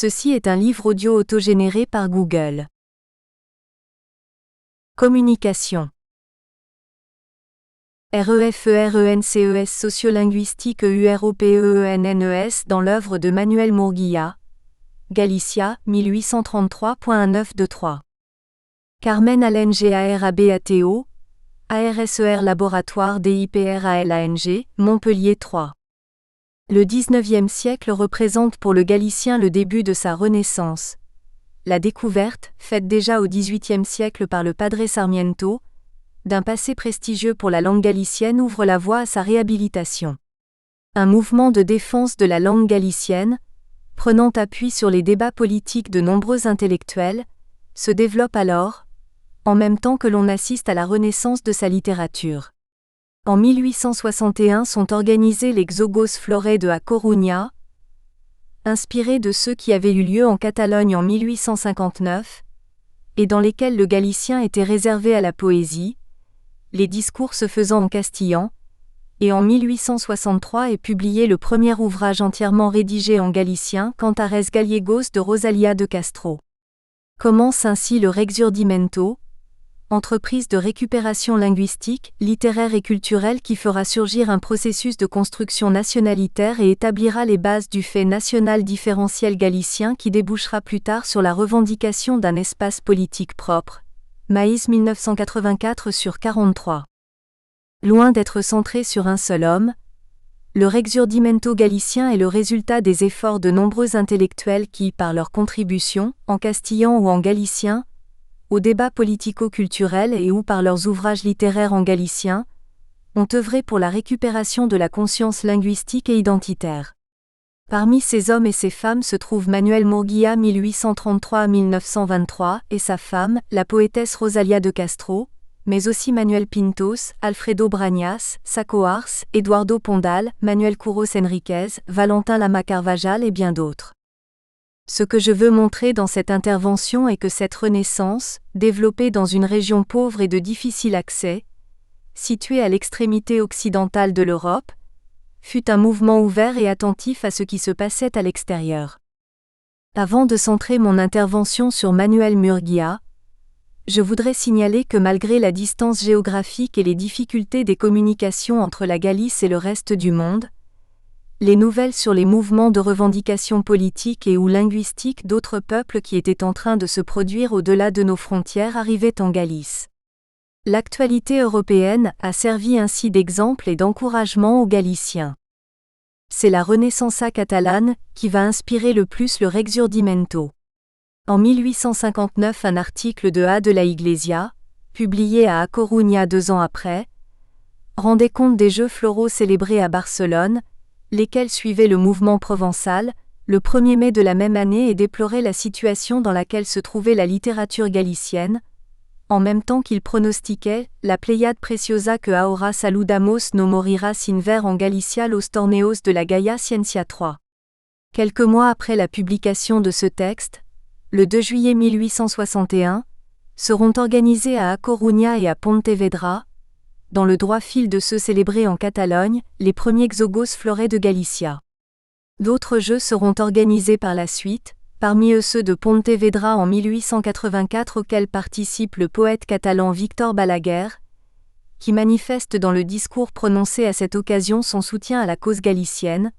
Ceci est un livre audio autogénéré par Google. Communication. REFERENCES sociolinguistique EUROPEENNES dans l'œuvre de Manuel Murguía. Galicia, 1833.1923. Carmen Alengarabato, ARSER Laboratoire DIPRALANG, Montpellier 3. Le XIXe siècle représente pour le galicien le début de sa renaissance. La découverte, faite déjà au XVIIIe siècle par le Padre Sarmiento, d'un passé prestigieux pour la langue galicienne ouvre la voie à sa réhabilitation. Un mouvement de défense de la langue galicienne, prenant appui sur les débats politiques de nombreux intellectuels, se développe alors, en même temps que l'on assiste à la renaissance de sa littérature. En 1861 sont organisés les Xogos Florets de A Coruña, inspirés de ceux qui avaient eu lieu en Catalogne en 1859, et dans lesquels le galicien était réservé à la poésie, les discours se faisant en castillan, et en 1863 est publié le premier ouvrage entièrement rédigé en galicien, Cantares Gallegos de Rosalía de Castro. Commence ainsi le Rexurdimento, entreprise de récupération linguistique, littéraire et culturelle qui fera surgir un processus de construction nationalitaire et établira les bases du fait national différentiel galicien qui débouchera plus tard sur la revendication d'un espace politique propre. Maïs 1984/43. Loin d'être centré sur un seul homme, le Rexurdimento galicien est le résultat des efforts de nombreux intellectuels qui, par leur contribution, en castillan ou en galicien, au débat politico-culturel et ou par leurs ouvrages littéraires en galicien, ont œuvré pour la récupération de la conscience linguistique et identitaire. Parmi ces hommes et ces femmes se trouve Manuel Murguía 1833-1923 et sa femme, la poétesse Rosalía de Castro, mais aussi Manuel Pintos, Alfredo Brañas, Saco Ars, Eduardo Pondal, Manuel Curros Enríquez, Valentin Lama Carvajal et bien d'autres. Ce que je veux montrer dans cette intervention est que cette renaissance, développée dans une région pauvre et de difficile accès, située à l'extrémité occidentale de l'Europe, fut un mouvement ouvert et attentif à ce qui se passait à l'extérieur. Avant de centrer mon intervention sur Manuel Murguía, je voudrais signaler que malgré la distance géographique et les difficultés des communications entre la Galice et le reste du monde, les nouvelles sur les mouvements de revendication politique et ou linguistique d'autres peuples qui étaient en train de se produire au-delà de nos frontières arrivaient en Galice. L'actualité européenne a servi ainsi d'exemple et d'encouragement aux Galiciens. C'est la Renaissance catalane qui va inspirer le plus le Rexurdimento. En 1859, un article de A. de la Iglesia, publié à A Coruña 2 ans après, rendait compte des Jeux floraux célébrés à Barcelone, lesquels suivaient le mouvement provençal, le 1er mai de la même année et déploraient la situation dans laquelle se trouvait la littérature galicienne, en même temps qu'il pronostiquait la Pléiade Preciosa que ahora saludamos no morirá sin ver en Galicia los torneos de la Gaia Ciencia 3. Quelques mois après la publication de ce texte, le 2 juillet 1861, seront organisés à A Coruña et à Pontevedra, dans le droit fil de ceux célébrés en Catalogne, les premiers Xogos Florets de Galicia. D'autres jeux seront organisés par la suite, parmi eux ceux de Pontevedra en 1884 auxquels participe le poète catalan Víctor Balaguer, qui manifeste dans le discours prononcé à cette occasion son soutien à la cause galicienne.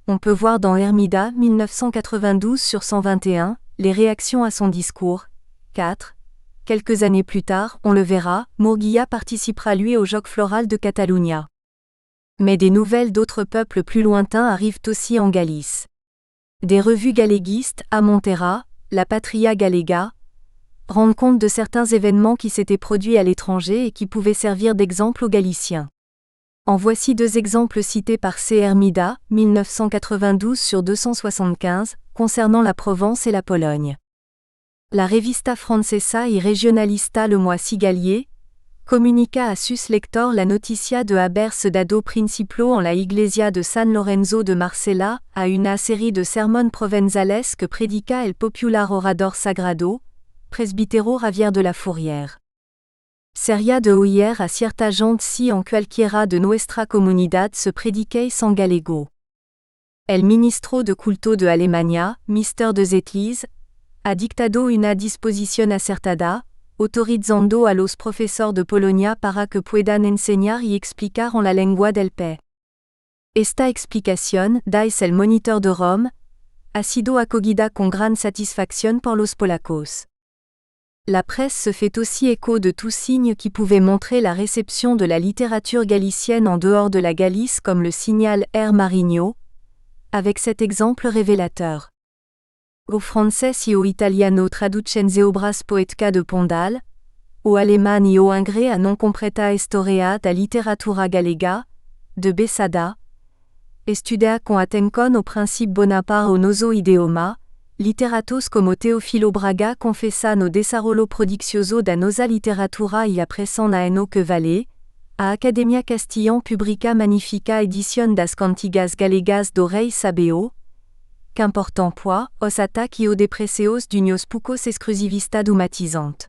On peut voir dans Hermida 1992/121 les réactions à son discours. 4. Quelques années plus tard, on le verra, Murguía participera lui au Joc Floral de Catalunya. Mais des nouvelles d'autres peuples plus lointains arrivent aussi en Galice. Des revues galéguistes, à Montera, la Patria Galega, rendent compte de certains événements qui s'étaient produits à l'étranger et qui pouvaient servir d'exemple aux Galiciens. En voici 2 exemples cités par C. Hermida, 1992/275, concernant la Provence et la Pologne. La Revista Francesa y Regionalista le mois cigalier, communica a sus lector la noticia de haber dado principio en la iglesia de San Lorenzo de Marsella a una serie de sermón provenzales que predica el popular orador sagrado, presbítero Javier de la Fourrière. Sería de oír a cierta gente si en cualquiera de nuestra comunidad se prediqueis en galego. El ministro de culto de Alemania, Mr. de Zetlis, ha dictado una disposición acertada, autorizando a los profesores de Polonia para que puedan enseñar y explicar en la lengua del país. Esta explicación, dice el Monitor de Rome, ha sido acogida con gran satisfacción por los polacos. La presse se fait aussi écho de tout signe qui pouvait montrer la réception de la littérature galicienne en dehors de la Galice comme le signal R. Marigno, avec cet exemple révélateur. O francés y o italiano traducenze obras poetica de Pondal, o alemán y o inglés a non completa historia da literatura galega, de Besada, estudia con atención o principe Bonaparte o noso idioma, literatos como Teofilo Braga confessan o desarrollo prodigioso da nosa literatura y apresan a eno que vale, a Academia Castillan publica magnifica edición das cantigas galegas do rei Sabeo, qu'important poids, os ataques y o depreceos d'unios pucos exclusivista dumatizante.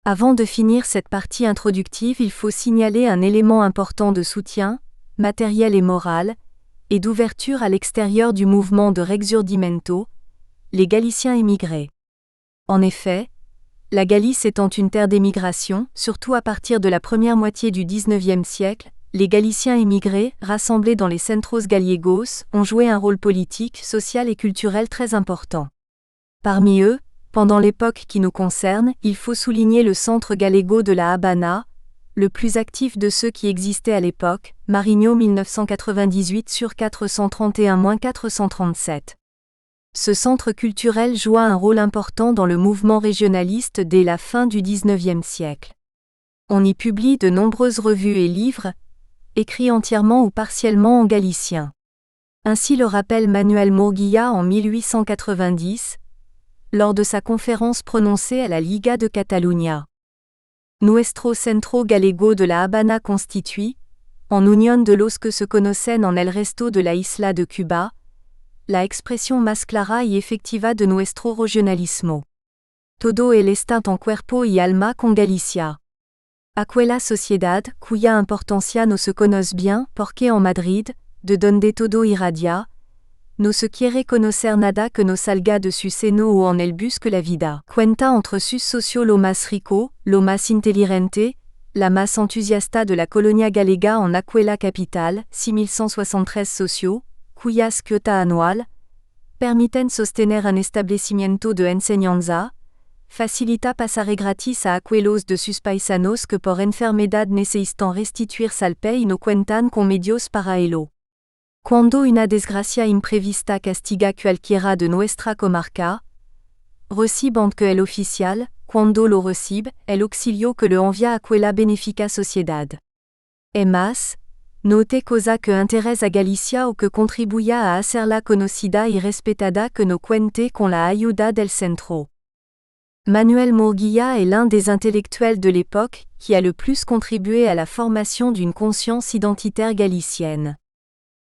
Avant de finir cette partie introductive, il faut signaler un élément important de soutien, matériel et moral, et d'ouverture à l'extérieur du mouvement de Rexurdimento, les Galiciens émigrés. En effet, la Galice étant une terre d'émigration, surtout à partir de la première moitié du XIXe siècle, les Galiciens émigrés, rassemblés dans les centros gallegos, ont joué un rôle politique, social et culturel très important. Parmi eux, pendant l'époque qui nous concerne, il faut souligner le Centre Gallego de la Habana, le plus actif de ceux qui existaient à l'époque, Marigno 1998 sur 431-437. Ce centre culturel joua un rôle important dans le mouvement régionaliste dès la fin du XIXe siècle. On y publie de nombreuses revues et livres, écrits entièrement ou partiellement en galicien. Ainsi le rappelle Manuel Murguía en 1890, lors de sa conférence prononcée à la Liga de Catalunya. Nuestro Centro Gallego de la Habana constitue, en unión de los que se conocen en el resto de la isla de Cuba, la expresión más clara y efectiva de nuestro regionalismo. Todo el está en cuerpo y alma con Galicia. Aquella sociedad, cuya importancia no se conoce bien, porque en Madrid, de donde todo irradia, no se quiere conocer nada que no salga de su seno o en el busque la vida. Cuenta entre sus socios lo más rico, lo más inteligente, la más entusiasta de la colonia galega en aquella capital, 6163 socios, cuyas quota anual, permiten sostener un establecimiento de enseñanza, facilita pasare gratis a aquellos de sus paisanos que por enfermedad necesitan restituirse al país y no cuentan con medios para ello. Cuando una desgracia imprevista castiga cualquiera de nuestra comarca, reciban que el oficial, cuando lo recibe, el auxilio que le envía aquella benéfica sociedad. Es más, note cosa que interesa a Galicia o que contribuya a hacerla conocida y respetada que no cuente con la ayuda del centro. Manuel Murguía est l'un des intellectuels de l'époque qui a le plus contribué à la formation d'une conscience identitaire galicienne.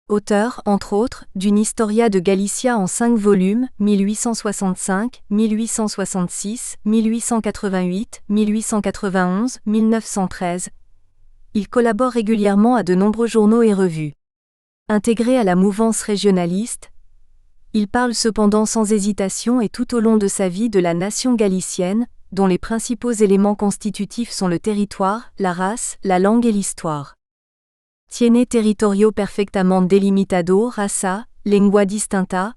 Auteur, entre autres, d'une Historia de Galicia en 5 volumes, 1865, 1866, 1888, 1891, 1913, il collabore régulièrement à de nombreux journaux et revues. Intégré à la mouvance régionaliste, il parle cependant sans hésitation et tout au long de sa vie de la nation galicienne, dont les principaux éléments constitutifs sont le territoire, la race, la langue et l'histoire. Tiene territorio perfectamente delimitado, raza, lengua distinta,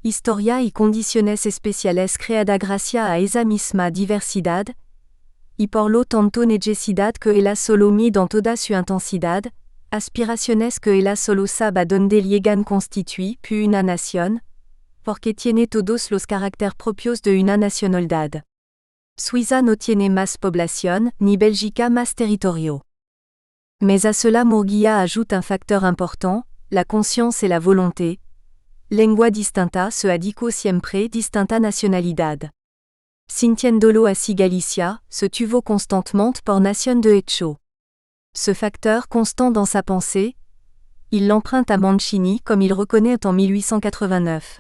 historia y condiciones especiales creada gracia a esa misma diversidad, y por lo tanto necesidad que ella solo mide en toda su intensidad, aspiraciones que ella solo sabe a donde llegan constituye, puis una nación, porque tiene todos los caracteres propios de una nacionalidad. Suiza no tiene más población, ni Bélgica más territorio. Mais à cela Murguía ajoute un facteur important, la conscience et la volonté. Lengua distinta se ha dicho siempre distinta nacionalidad. Sintiéndolo así Galicia, se tuvo constantement por nación de hecho. Ce facteur constant dans sa pensée, il l'emprunte à Mancini comme il reconnaît en 1889.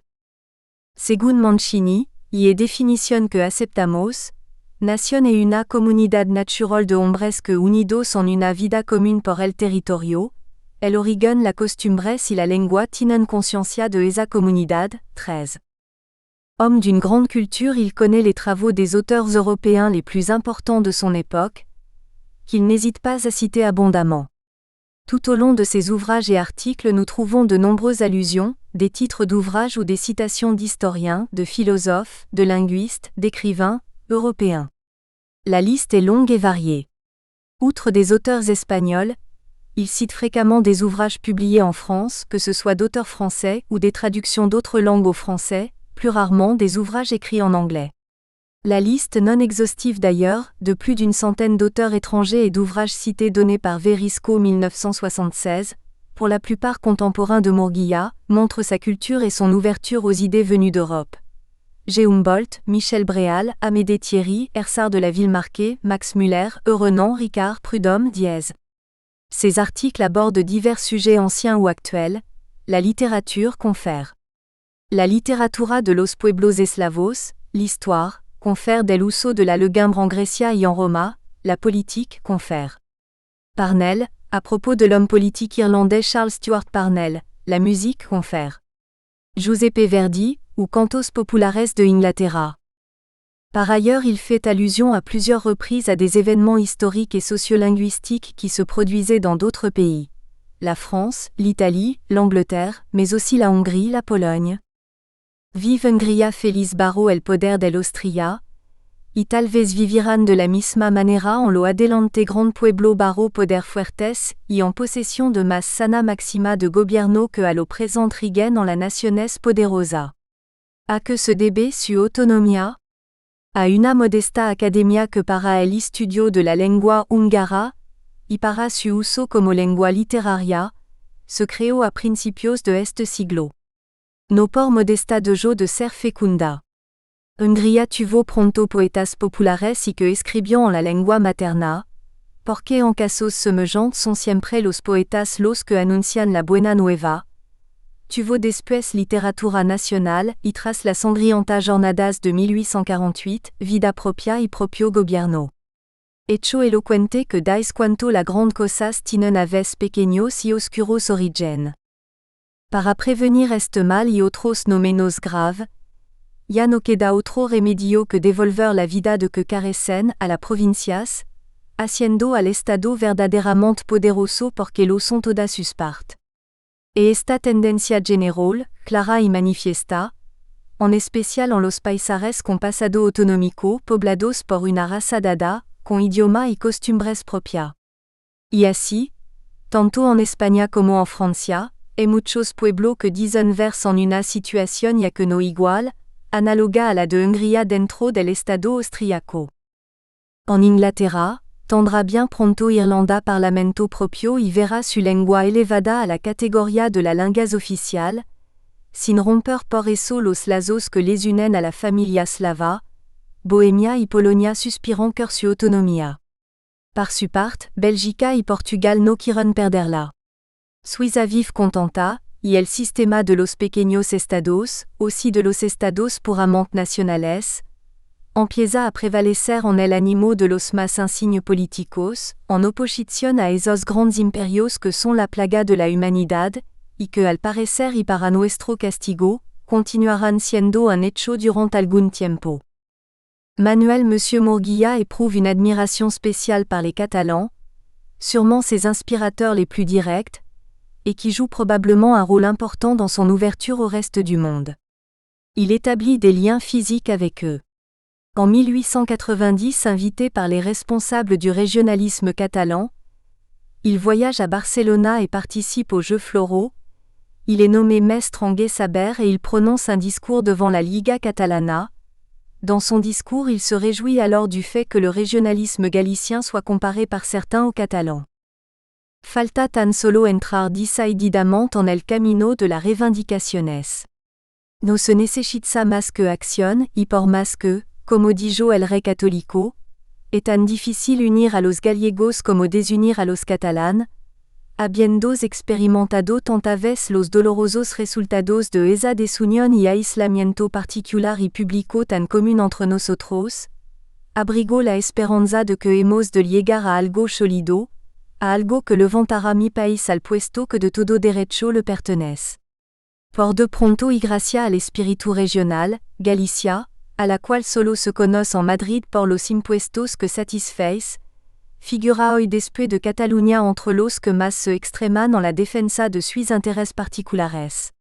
Según Mancini, y definición que aceptamos, nación es una comunidad natural de hombres que unidos en una vida común por el territorio, el origen la costumbres y la lengua tienen conciencia de esa comunidad. 13. Homme d'une grande culture, il connaît les travaux des auteurs européens les plus importants de son époque, qu'il n'hésite pas à citer abondamment. Tout au long de ses ouvrages et articles, nous trouvons de nombreuses allusions, des titres d'ouvrages ou des citations d'historiens, de philosophes, de linguistes, d'écrivains, européens. La liste est longue et variée. Outre des auteurs espagnols, il cite fréquemment des ouvrages publiés en France, que ce soit d'auteurs français ou des traductions d'autres langues au français, plus rarement des ouvrages écrits en anglais. La liste non exhaustive d'ailleurs, de plus d'une centaine d'auteurs étrangers et d'ouvrages cités donnés par Verisco 1976, pour la plupart contemporains de Murguía, montre sa culture et son ouverture aux idées venues d'Europe. G. Humboldt, Michel Bréal, Amédée Thierry, Ersard de la Villemarqué, Max Muller, Renan, Ricard, Prudhomme, Diez. Ces articles abordent divers sujets anciens ou actuels. La littérature confère. La literatura de los pueblos eslavos, l'histoire, confère del uso de la legumbre en Grecia y en Roma, la politique, confère. Parnell, à propos de l'homme politique irlandais Charles Stuart Parnell, la musique, confère. Giuseppe Verdi, ou Cantos Populares de Inglaterra. Par ailleurs, il fait allusion à plusieurs reprises à des événements historiques et sociolinguistiques qui se produisaient dans d'autres pays. La France, l'Italie, l'Angleterre, mais aussi la Hongrie, la Pologne. Vive Hungría feliz barro el poder del Austria, y tal vez vivirán de la misma manera en lo adelante grand pueblo barro poder fuertes, y en possession de más sana maxima de gobierno que a lo present rigen en la naciones poderosa. A que se debe su autonomia? A una modesta academia que para el estudio de la lengua húngara, y para su uso como lengua literaria, se creó a principios de este siglo. No por modesta dejo de ser fecunda. Hungría tuvo pronto poetas populares y que escribió en la lengua materna, porque en casos semejantes son siempre los poetas los que anuncian la buena nueva. Tuvo después literatura nacional y tras las sangrientas jornadas de 1848, vida propia y propio gobierno. Hecho elocuente que dais cuanto la grande cosas tienen aves pequeños y oscuros origen. Para prevenir este mal y otros no menos grave, ya no queda otro remedio que devolver la vida de que carecen a la provincias, haciendo al Estado verdaderamente poderoso porque lo son todas sus partes. E esta tendencia general, clara y manifiesta, en especial en los paisares con pasado autonómico poblados por una raza dada, con idioma y costumbres propia. Y así, tanto en España como en Francia, hay muchos pueblos que dicen verse en una situación ya que no igual, análoga a la de Hungría dentro del Estado austriaco. En Inglaterra, tendrá bien pronto Irlanda parlamento propio y verá su lengua elevada a la categoría de la langas oficial, sin romper por eso los lazos que les unen a la familia slava, Bohemia y Polonia suspirant por su autonomía. Par su part, Bélgica y Portugal no quieren perderla. Suiza vive contenta, y el sistema de los pequeños estados, aussi de los estados puramente nacionales, empieza a prevalecer en el ánimo de los más insignes políticos, en oposición a esos grandes imperios que son la plaga de la humanidad, y que al parecer y para nuestro castigo, continuarán siendo un hecho durant algún tiempo. Manuel Monsieur Murguía éprouve une admiration spéciale par les Catalans, sûrement ses inspirateurs les plus directs, et qui joue probablement un rôle important dans son ouverture au reste du monde. Il établit des liens physiques avec eux. En 1890, invité par les responsables du régionalisme catalan, il voyage à Barcelona et participe aux Jeux Floraux. Il est nommé maître en gai saber et il prononce un discours devant la Liga Catalana. Dans son discours, il se réjouit alors du fait que le régionalisme galicien soit comparé par certains aux Catalans. Falta tan solo entrar decididamente en el camino de la reivindicaciones. No se necesita más que acción, y por más que, como dijo el rey católico, es tan difícil unir a los gallegos como desunir a los catalán, habiendo experimentado tantas veces los dolorosos resultados de esa desunión y aislamiento particular y público tan común entre nosotros, abrigo la esperanza de que hemos de llegar a algo sólido, a algo que levantara mi país al puesto que de todo derecho le pertenece. Por de pronto y gracia al espíritu regional, Galicia, a la cual solo se conoce en Madrid por los impuestos que satisfeis, figura hoy después de Cataluña entre los que más se extreman en la defensa de sus intereses particulares.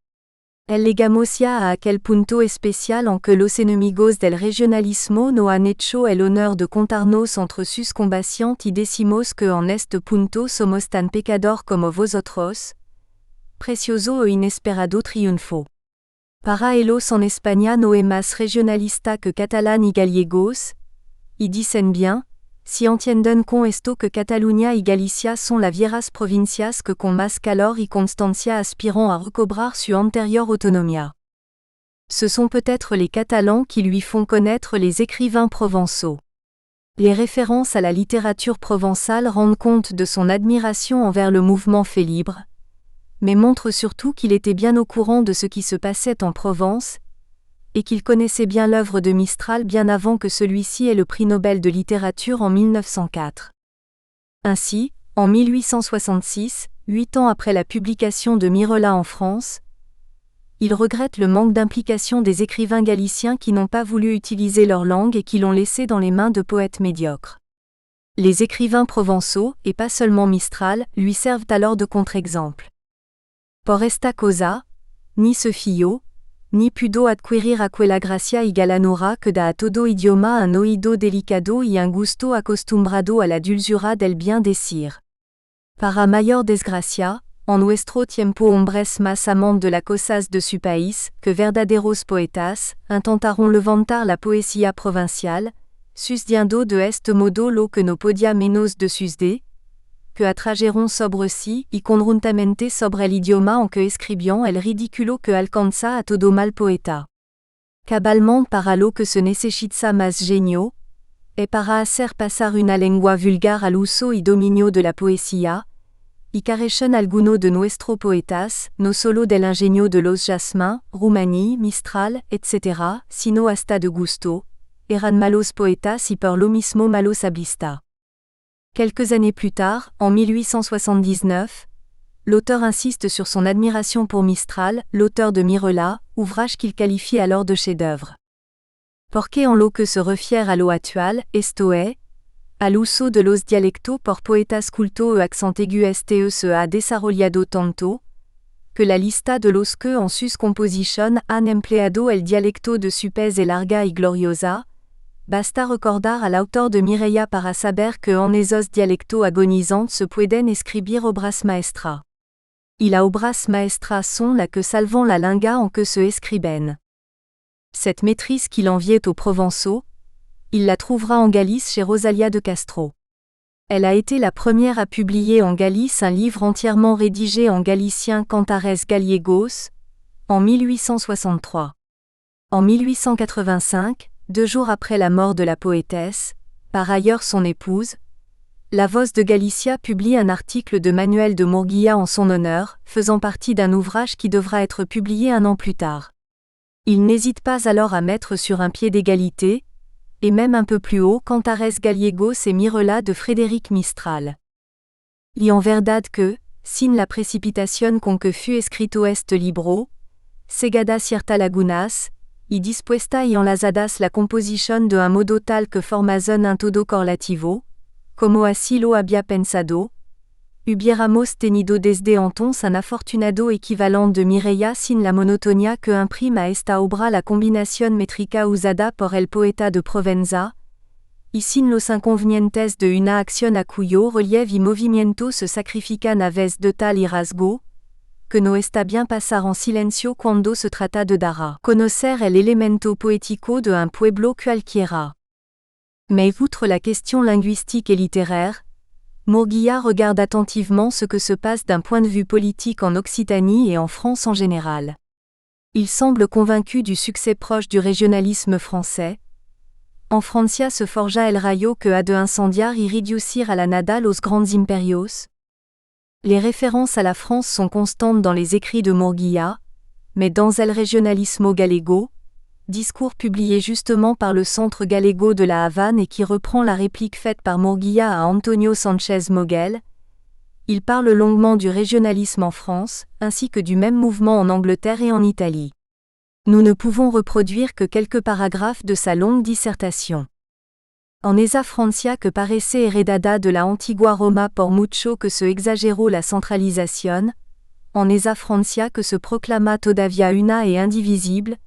El llegamos ya a aquel punto especial en que los enemigos del regionalismo no han hecho el honor de contarnos entre sus combatientes y decimos que en este punto somos tan pecador como vosotros. Precioso e inesperado triunfo. Para ellos en España no es más regionalista que catalán y gallegos, y dicen bien, si entienden con esto que Cataluña y Galicia son las viejas provincias que con más calor y constancia aspirant à recobrar su antérieure autonomia. Ce sont peut-être les Catalans qui lui font connaître les écrivains provençaux. Les références à la littérature provençale rendent compte de son admiration envers le mouvement fait libre, mais montrent surtout qu'il était bien au courant de ce qui se passait en Provence, et qu'il connaissait bien l'œuvre de Mistral bien avant que celui-ci ait le prix Nobel de littérature en 1904. Ainsi, en 1866, 8 ans après la publication de Mirelas en France, il regrette le manque d'implication des écrivains galiciens qui n'ont pas voulu utiliser leur langue et qui l'ont laissé dans les mains de poètes médiocres. Les écrivains provençaux, et pas seulement Mistral, lui servent alors de contre-exemple. Por esta cosa, ni se fió, ni pudo adquirir aquella gracia y galanura que da a todo idioma un oído delicado y un gusto acostumbrado a la dulzura del bien decir. Para mayor desgracia, en nuestro tiempo hombres más amantes de la cosas de su país, que verdaderos poetas, intentaron levantar la poesía provincial, susdiendo de este modo lo que no podía menos de susde, que atrajeron sobre sí y conjuntamente sobre el idioma en que escribian el ridículo que alcanza a todo mal poeta. Cabalmente para lo que se necesita más genio, es para hacer pasar una lengua vulgar al uso y dominio de la poesía, y carecen alguno de nuestro poetas, no solo del ingenio de los Jasmin, Rumani, Mistral, etc., sino hasta de gusto, eran malos poetas y por lo mismo malos hablistas. Quelques années plus tard, en 1879, l'auteur insiste sur son admiration pour Mistral, l'auteur de Mirelas, ouvrage qu'il qualifie alors de chef-d'œuvre. Porque en lo que se refiere a lo actual, esto es, al uso de los dialectos por poetas culto e accent aigu se ha desarrollado tanto, que la lista de los que en sus composition han empleado el dialecto de su país y larga y gloriosa, basta recordar al autor de Mireia para saber que en esos dialectos agonizantes se pueden escribir obras maestras. Y las obras maestras son la que salvan la lengua en que se escriben. Cette maîtrise qu'il enviait aux Provençaux, il la trouvera en Galice chez Rosalía de Castro. Elle a été la première à publier en Galice un livre entièrement rédigé en galicien Cantares Gallegos, en 1863. En 1885, 2 jours après la mort de la poétesse, par ailleurs son épouse, La Voz de Galicia publie un article de Manuel de Murguía en son honneur, faisant partie d'un ouvrage qui devra être publié 1 an plus tard. Il n'hésite pas alors à mettre sur un pied d'égalité, et même un peu plus haut, Cantares Gallegos et Mirelas de Frédéric Mistral. Y en verdad que, sin la precipitación con que fue escrito este libro, segada cierta lagunas, y dispuesta y enlazadas la composición de un modo tal que formasen un todo corlativo, como así lo había pensado, hubiéramos tenido desde entonces un afortunado equivalent de Mireia sin la monotonia que imprime a esta obra la combinación métrica usada por el poeta de Provenza, y sin los inconvenientes de una acción a cuyo relieve y movimiento se sacrifican a vez de tal y rasgo, que no está bien pasar en silencio cuando se trata de dar a conocer el elemento poético de un pueblo cualquiera. Mais outre la question linguistique et littéraire, Murguía regarde attentivement ce que se passe d'un point de vue politique en Occitanie et en France en général. Il semble convaincu du succès proche du régionalisme français. En Francia se forja el rayo que ha de incendiar y reducir a la nada los grandes imperios. Les références à la France sont constantes dans les écrits de Murguía, mais dans El Regionalismo Gallego, discours publié justement par le Centre Gallego de la Havane et qui reprend la réplique faite par Murguía à Antonio Sánchez Moguel, Il parle longuement du régionalisme en France, ainsi que du même mouvement en Angleterre et en Italie. Nous ne pouvons reproduire que quelques paragraphes de sa longue dissertation. En esa Francia que parece heredada de la antigua Roma por mucho que se exageró la centralización, en esa Francia que se proclama todavía una et indivisible,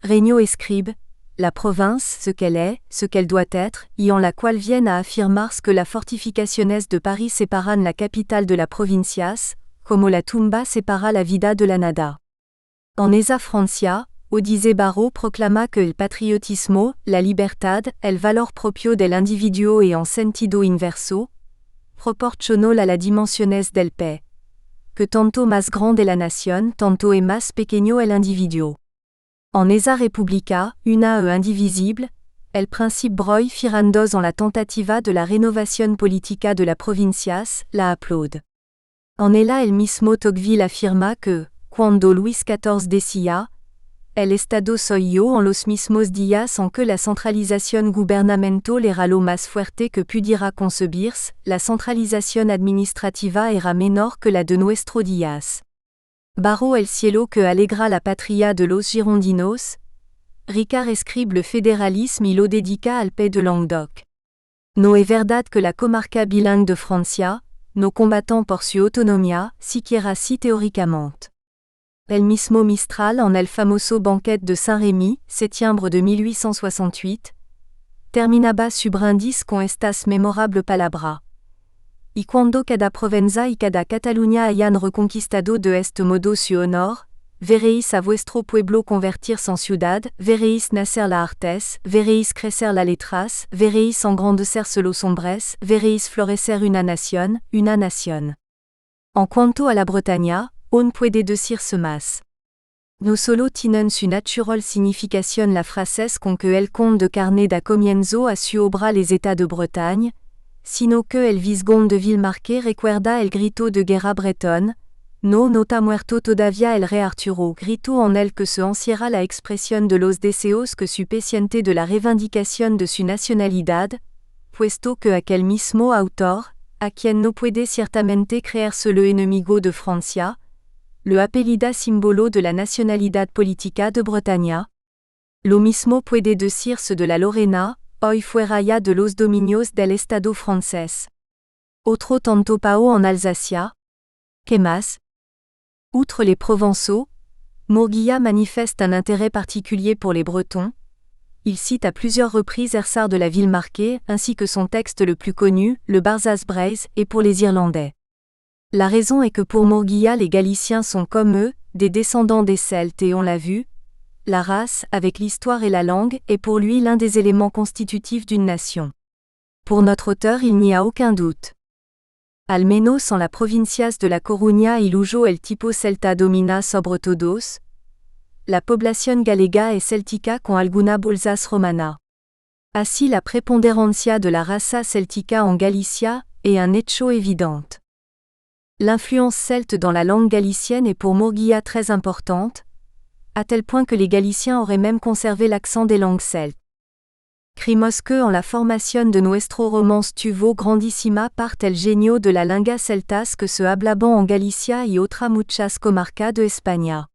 Regno escribe, la province, ce qu'elle est, ce qu'elle doit être, y en la cual viennent à affirmarse que la fortificaciones de Paris separan la capitale de la provincias, como la tumba separa la vida de la nada. En esa Francia, Odise Barrault proclama que el patriotismo, la libertad, el valor propio del individuo et en sentido inverso, proporcional a la dimensiones del pe, que tanto más grande la nación, tanto es más pequeño el individuo. En esa República, una e indivisible, el principe broi firandos en la tentativa de la renovación política de la provincias, la aplaude. En ella el mismo Tocqueville afirma que, cuando Luis XIV decía, el Estado soy yo en los mismos días en que la centralización gubernamental era lo más fuerte que pudiera concebirse, la centralización administrativa era menor que la de nuestro días. Barrault el cielo que alegra la patria de los girondinos, Ricard escribe le fédéralisme y lo dedica al pays de Languedoc. No es verdad que la comarca bilingue de Francia, no combattant por su autonomía, siquiera así teóricamente. El mismo Mistral en el famoso banquet de Saint-Rémy, septiembre de 1868, terminaba su brindis con estas memorable palabras. Y cuando cada Provenza y cada Cataluña hayan reconquistado de este modo su honor, veréis a vuestro pueblo convertirse en ciudad, veréis nacer la artes, veréis crecer la letras, veréis engrandecerse los hombres, veréis florecer una nación. En cuanto a la Bretaña, on puede decirse más. No solo tienen su natural significación la frases con que el conde de Carnet da comienzo a su obra les États de Bretagne, sino que el Visconde de Villemarqué recuerda el grito de guerra bretón, no nota muerto todavía el rey Arturo, grito en el que se encierra la expresión de los deseos que su paciente de la reivindicación de su nacionalidad, puesto que aquel mismo autor, a quien no puede ciertamente creerse le enemigo de Francia, le apellida símbolo de la nacionalidad política de Bretaña. Lo mismo puede decirse de la Lorena, hoy fuera ya de los dominios del Estado francés. Otro tanto pao en Alsacia. ¿Qué más? Outre les Provençaux, Morguilla manifeste un intérêt particulier pour les Bretons. Il cite à plusieurs reprises Ersard de la Villemarqué ainsi que son texte le plus connu, le Barzaz Braise, et pour les Irlandais. La raison est que pour Morguilla les Galiciens sont comme eux, des descendants des Celtes et on l'a vu, la race, avec l'histoire et la langue, est pour lui l'un des éléments constitutifs d'une nation. Pour notre auteur il n'y a aucun doute. Al menos en la provincias de la Coruña y Lujo el tipo celta domina sobre todos, la población galega es celtica con alguna bolsas romana. Así la preponderancia de la raza celtica en Galicia est un hecho évidente. L'influence celte dans la langue galicienne est pour Morguilla très importante, à tel point que les Galiciens auraient même conservé l'accent des langues celtes. Crimos que en la formación de nuestro romance tuvo grandísima parte el genio de la lengua celtas que se hablaban en Galicia y otra muchas comarcas de España.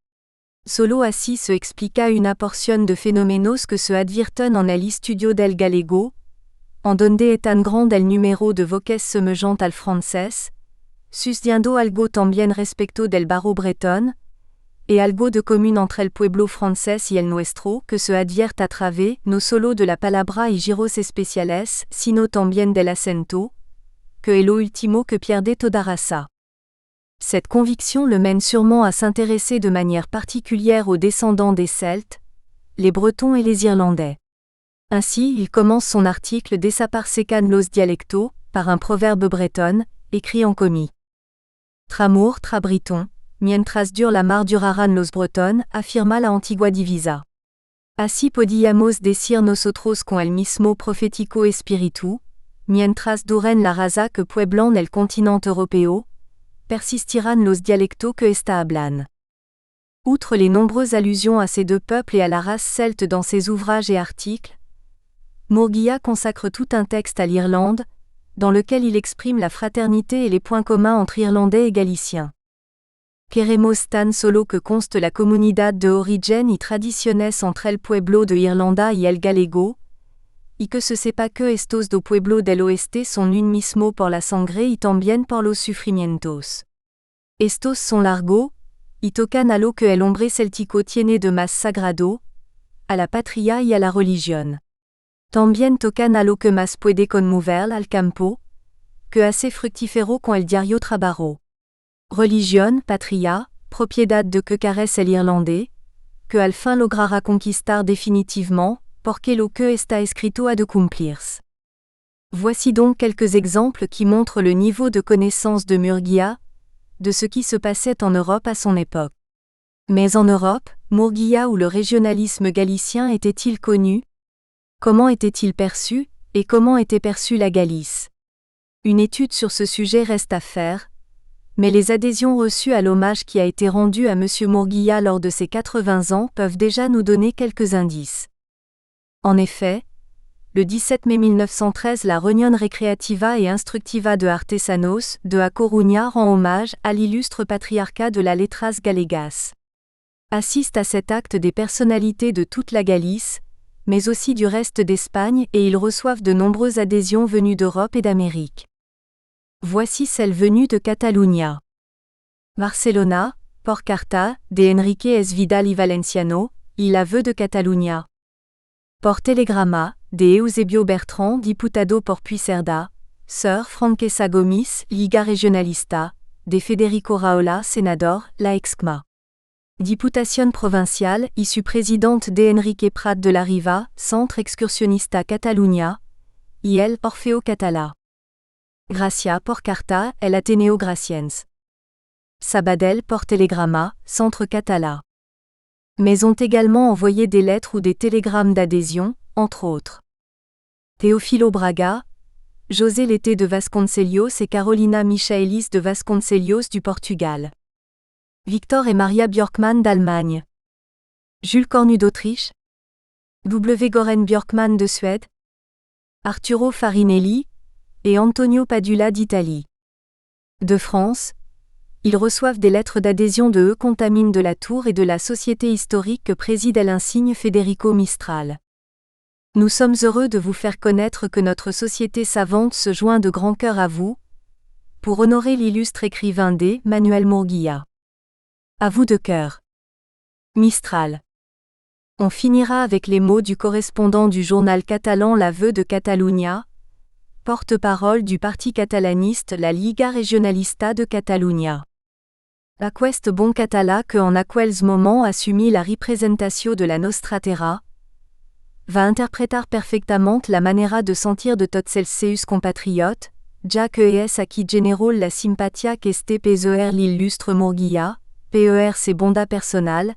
Solo así se explica una porción de fenómenos que se advierten en el estudio del galego, en donde es tan grande el número de voces semejant al francés, sucediendo algo también respecto del barro bretón, et algo de común entre el pueblo francés y el nuestro que se advierte a través no solo de la palabra y giros especiales, sino también del acento, que es lo último que pierde toda raza. Cette conviction le mène sûrement à s'intéresser de manière particulière aux descendants des Celtes, les Bretons et les Irlandais. Ainsi, il commence son article Desaparsecan los dialectos, par un proverbe breton, écrit en commis. Tramur, trabriton, mientras dure la mar duraran los Breton, afirma la antigua divisa. Así podíamos decir nosotros con el mismo profético espíritu, mientras duren la raza que pueblan el continente europeo, persistirán los dialectos que esta hablan. Outre les nombreuses allusions à ces deux peuples et à la race celte dans ses ouvrages et articles, Morguilla consacre tout un texte à l'Irlande, dans lequel il exprime la fraternité et les points communs entre Irlandais et Galiciens. Queremos tan solo que conste la comunidad de origen y tradiciones entre el pueblo de Irlanda y el galego, y que se sepa que estos do pueblo del oeste son un mismo por la sangre y también por los sufrimientos. Estos son largo, y tocan a lo que el hombre celtico tiene de más sagrado, a la patria y a la religión. También tocan a lo que más puede conmover al campo, que hace fructífero con el diario trabajo. Religión, patria, propiedad de que carece el irlandais, que al fin logrará conquistar définitivement, porque lo que está escrito ha de cumplirse. Voici donc quelques exemples qui montrent le niveau de connaissance de Murguía, de ce qui se passait en Europe à son époque. Mais en Europe, Murguía ou le régionalisme galicien était-il connu? Comment était-il perçu, et comment était perçue la Galice? Une étude sur ce sujet reste à faire, mais les adhésions reçues à l'hommage qui a été rendu à M. Murguía lors de ses 80 ans peuvent déjà nous donner quelques indices. En effet, le 17 mai 1913, la Reunión Recreativa et Instructiva de Artesanos de A Coruña rend hommage à l'illustre patriarcat de la letras galegas. Assistent à cet acte des personnalités de toute la Galice, mais aussi du reste d'Espagne, et ils reçoivent de nombreuses adhésions venues d'Europe et d'Amérique. Voici celle venue de Catalunya. Barcelona, por carta, de Enrique S. Vidal y Valenciano, y la veu de Catalunya. Por telegrama, de Eusebio Bertrand, diputado por Puigcerdá, Sir Franquesa Gomis, Liga Regionalista, de Federico Rahola, senador, la Excma. Diputación provincial, issue présidente de Enrique Prat de la Riva, Centre Excursionista Catalunya, y el Orfeo Català. Gracia por carta, el Ateneo Graciens. Sabadell por telegrama, Centre Català. Mais ont également envoyé des lettres ou des télégrammes d'adhésion, entre autres. Teófilo Braga, José Leite de Vasconcellos et Carolina Michaelis de Vasconcellos du Portugal. Victor et Maria Björkman d'Allemagne. Jules Cornu d'Autriche. W. Goran Björkman de Suède. Arturo Farinelli et Antonio Padula d'Italie. De France, ils reçoivent des lettres d'adhésion de E. Contamine de la Tour et de la Société historique que préside l'insigne Federico Mistral. Nous sommes heureux de vous faire connaître que notre société savante se joint de grand cœur à vous, pour honorer l'illustre écrivain D. Manuel Murguía. À vous de cœur. Mistral. On finira avec les mots du correspondant du journal catalan La Veu de Catalunya, porte-parole du parti catalaniste la Liga Regionalista de Catalunya. Aquest bon català que en aquells moments assumi la representació de la nostra terra, va interpretar perfectament la manera de sentir de tots els seus compatriotes, ja que es aquí general la simpatia qu'este per l'illustre Murguía, per ses bonda personal,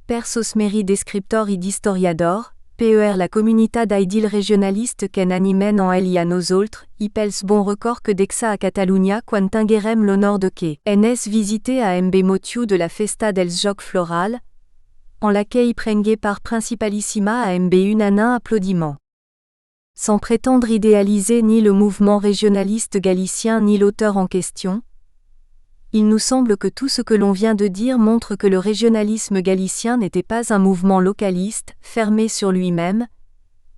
per sos meri descriptor y d'historiador, per la comunità d'aidil regionaliste qu'en animen en el y a nosaltres, y pels bon record que dexa a Catalunya quan tinguerem l'honor de que ens visiter a mb motiu de la festa dels Jocs Floral, en laquelle prengue par principalissima à mb unanin applaudiment. Sans prétendre idéaliser ni le mouvement régionaliste galicien ni l'auteur en question, il nous semble que tout ce que l'on vient de dire montre que le régionalisme galicien n'était pas un mouvement localiste, fermé sur lui-même,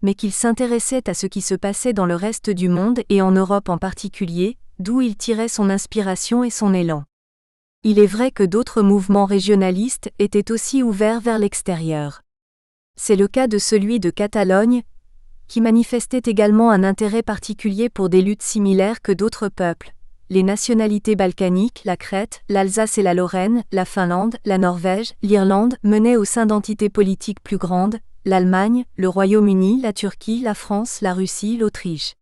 mais qu'il s'intéressait à ce qui se passait dans le reste du monde et en Europe en particulier, d'où il tirait son inspiration et son élan. Il est vrai que d'autres mouvements régionalistes étaient aussi ouverts vers l'extérieur. C'est le cas de celui de Catalogne, qui manifestait également un intérêt particulier pour des luttes similaires que d'autres peuples. Les nationalités balkaniques, la Crète, l'Alsace et la Lorraine, la Finlande, la Norvège, l'Irlande, menaient au sein d'entités politiques plus grandes, l'Allemagne, le Royaume-Uni, la Turquie, la France, la Russie, l'Autriche.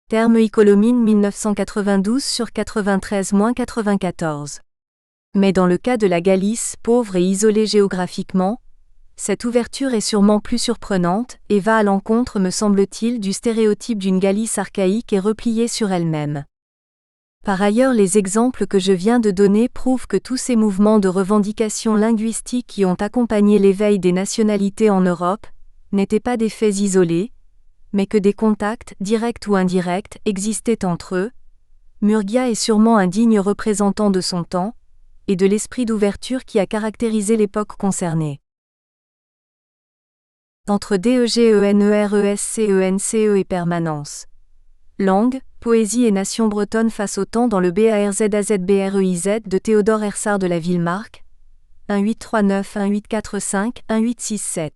Terme Icolomine 1992 sur 93-94. Mais dans le cas de la Galice, pauvre et isolée géographiquement, cette ouverture est sûrement plus surprenante, et va à l'encontre, me semble-t-il, du stéréotype d'une Galice archaïque et repliée sur elle-même. Par ailleurs, les exemples que je viens de donner prouvent que tous ces mouvements de revendication linguistique qui ont accompagné l'éveil des nationalités en Europe n'étaient pas des faits isolés, mais que des contacts, directs ou indirects, existaient entre eux. Murgia est sûrement un digne représentant de son temps, et de l'esprit d'ouverture qui a caractérisé l'époque concernée. Entre DEGENERESCENCE et permanence. Langue, poésie et nation bretonne face au temps dans le BARZAZBREIZ de Théodore Hersart de la Villemarque. 1839-1845-1867.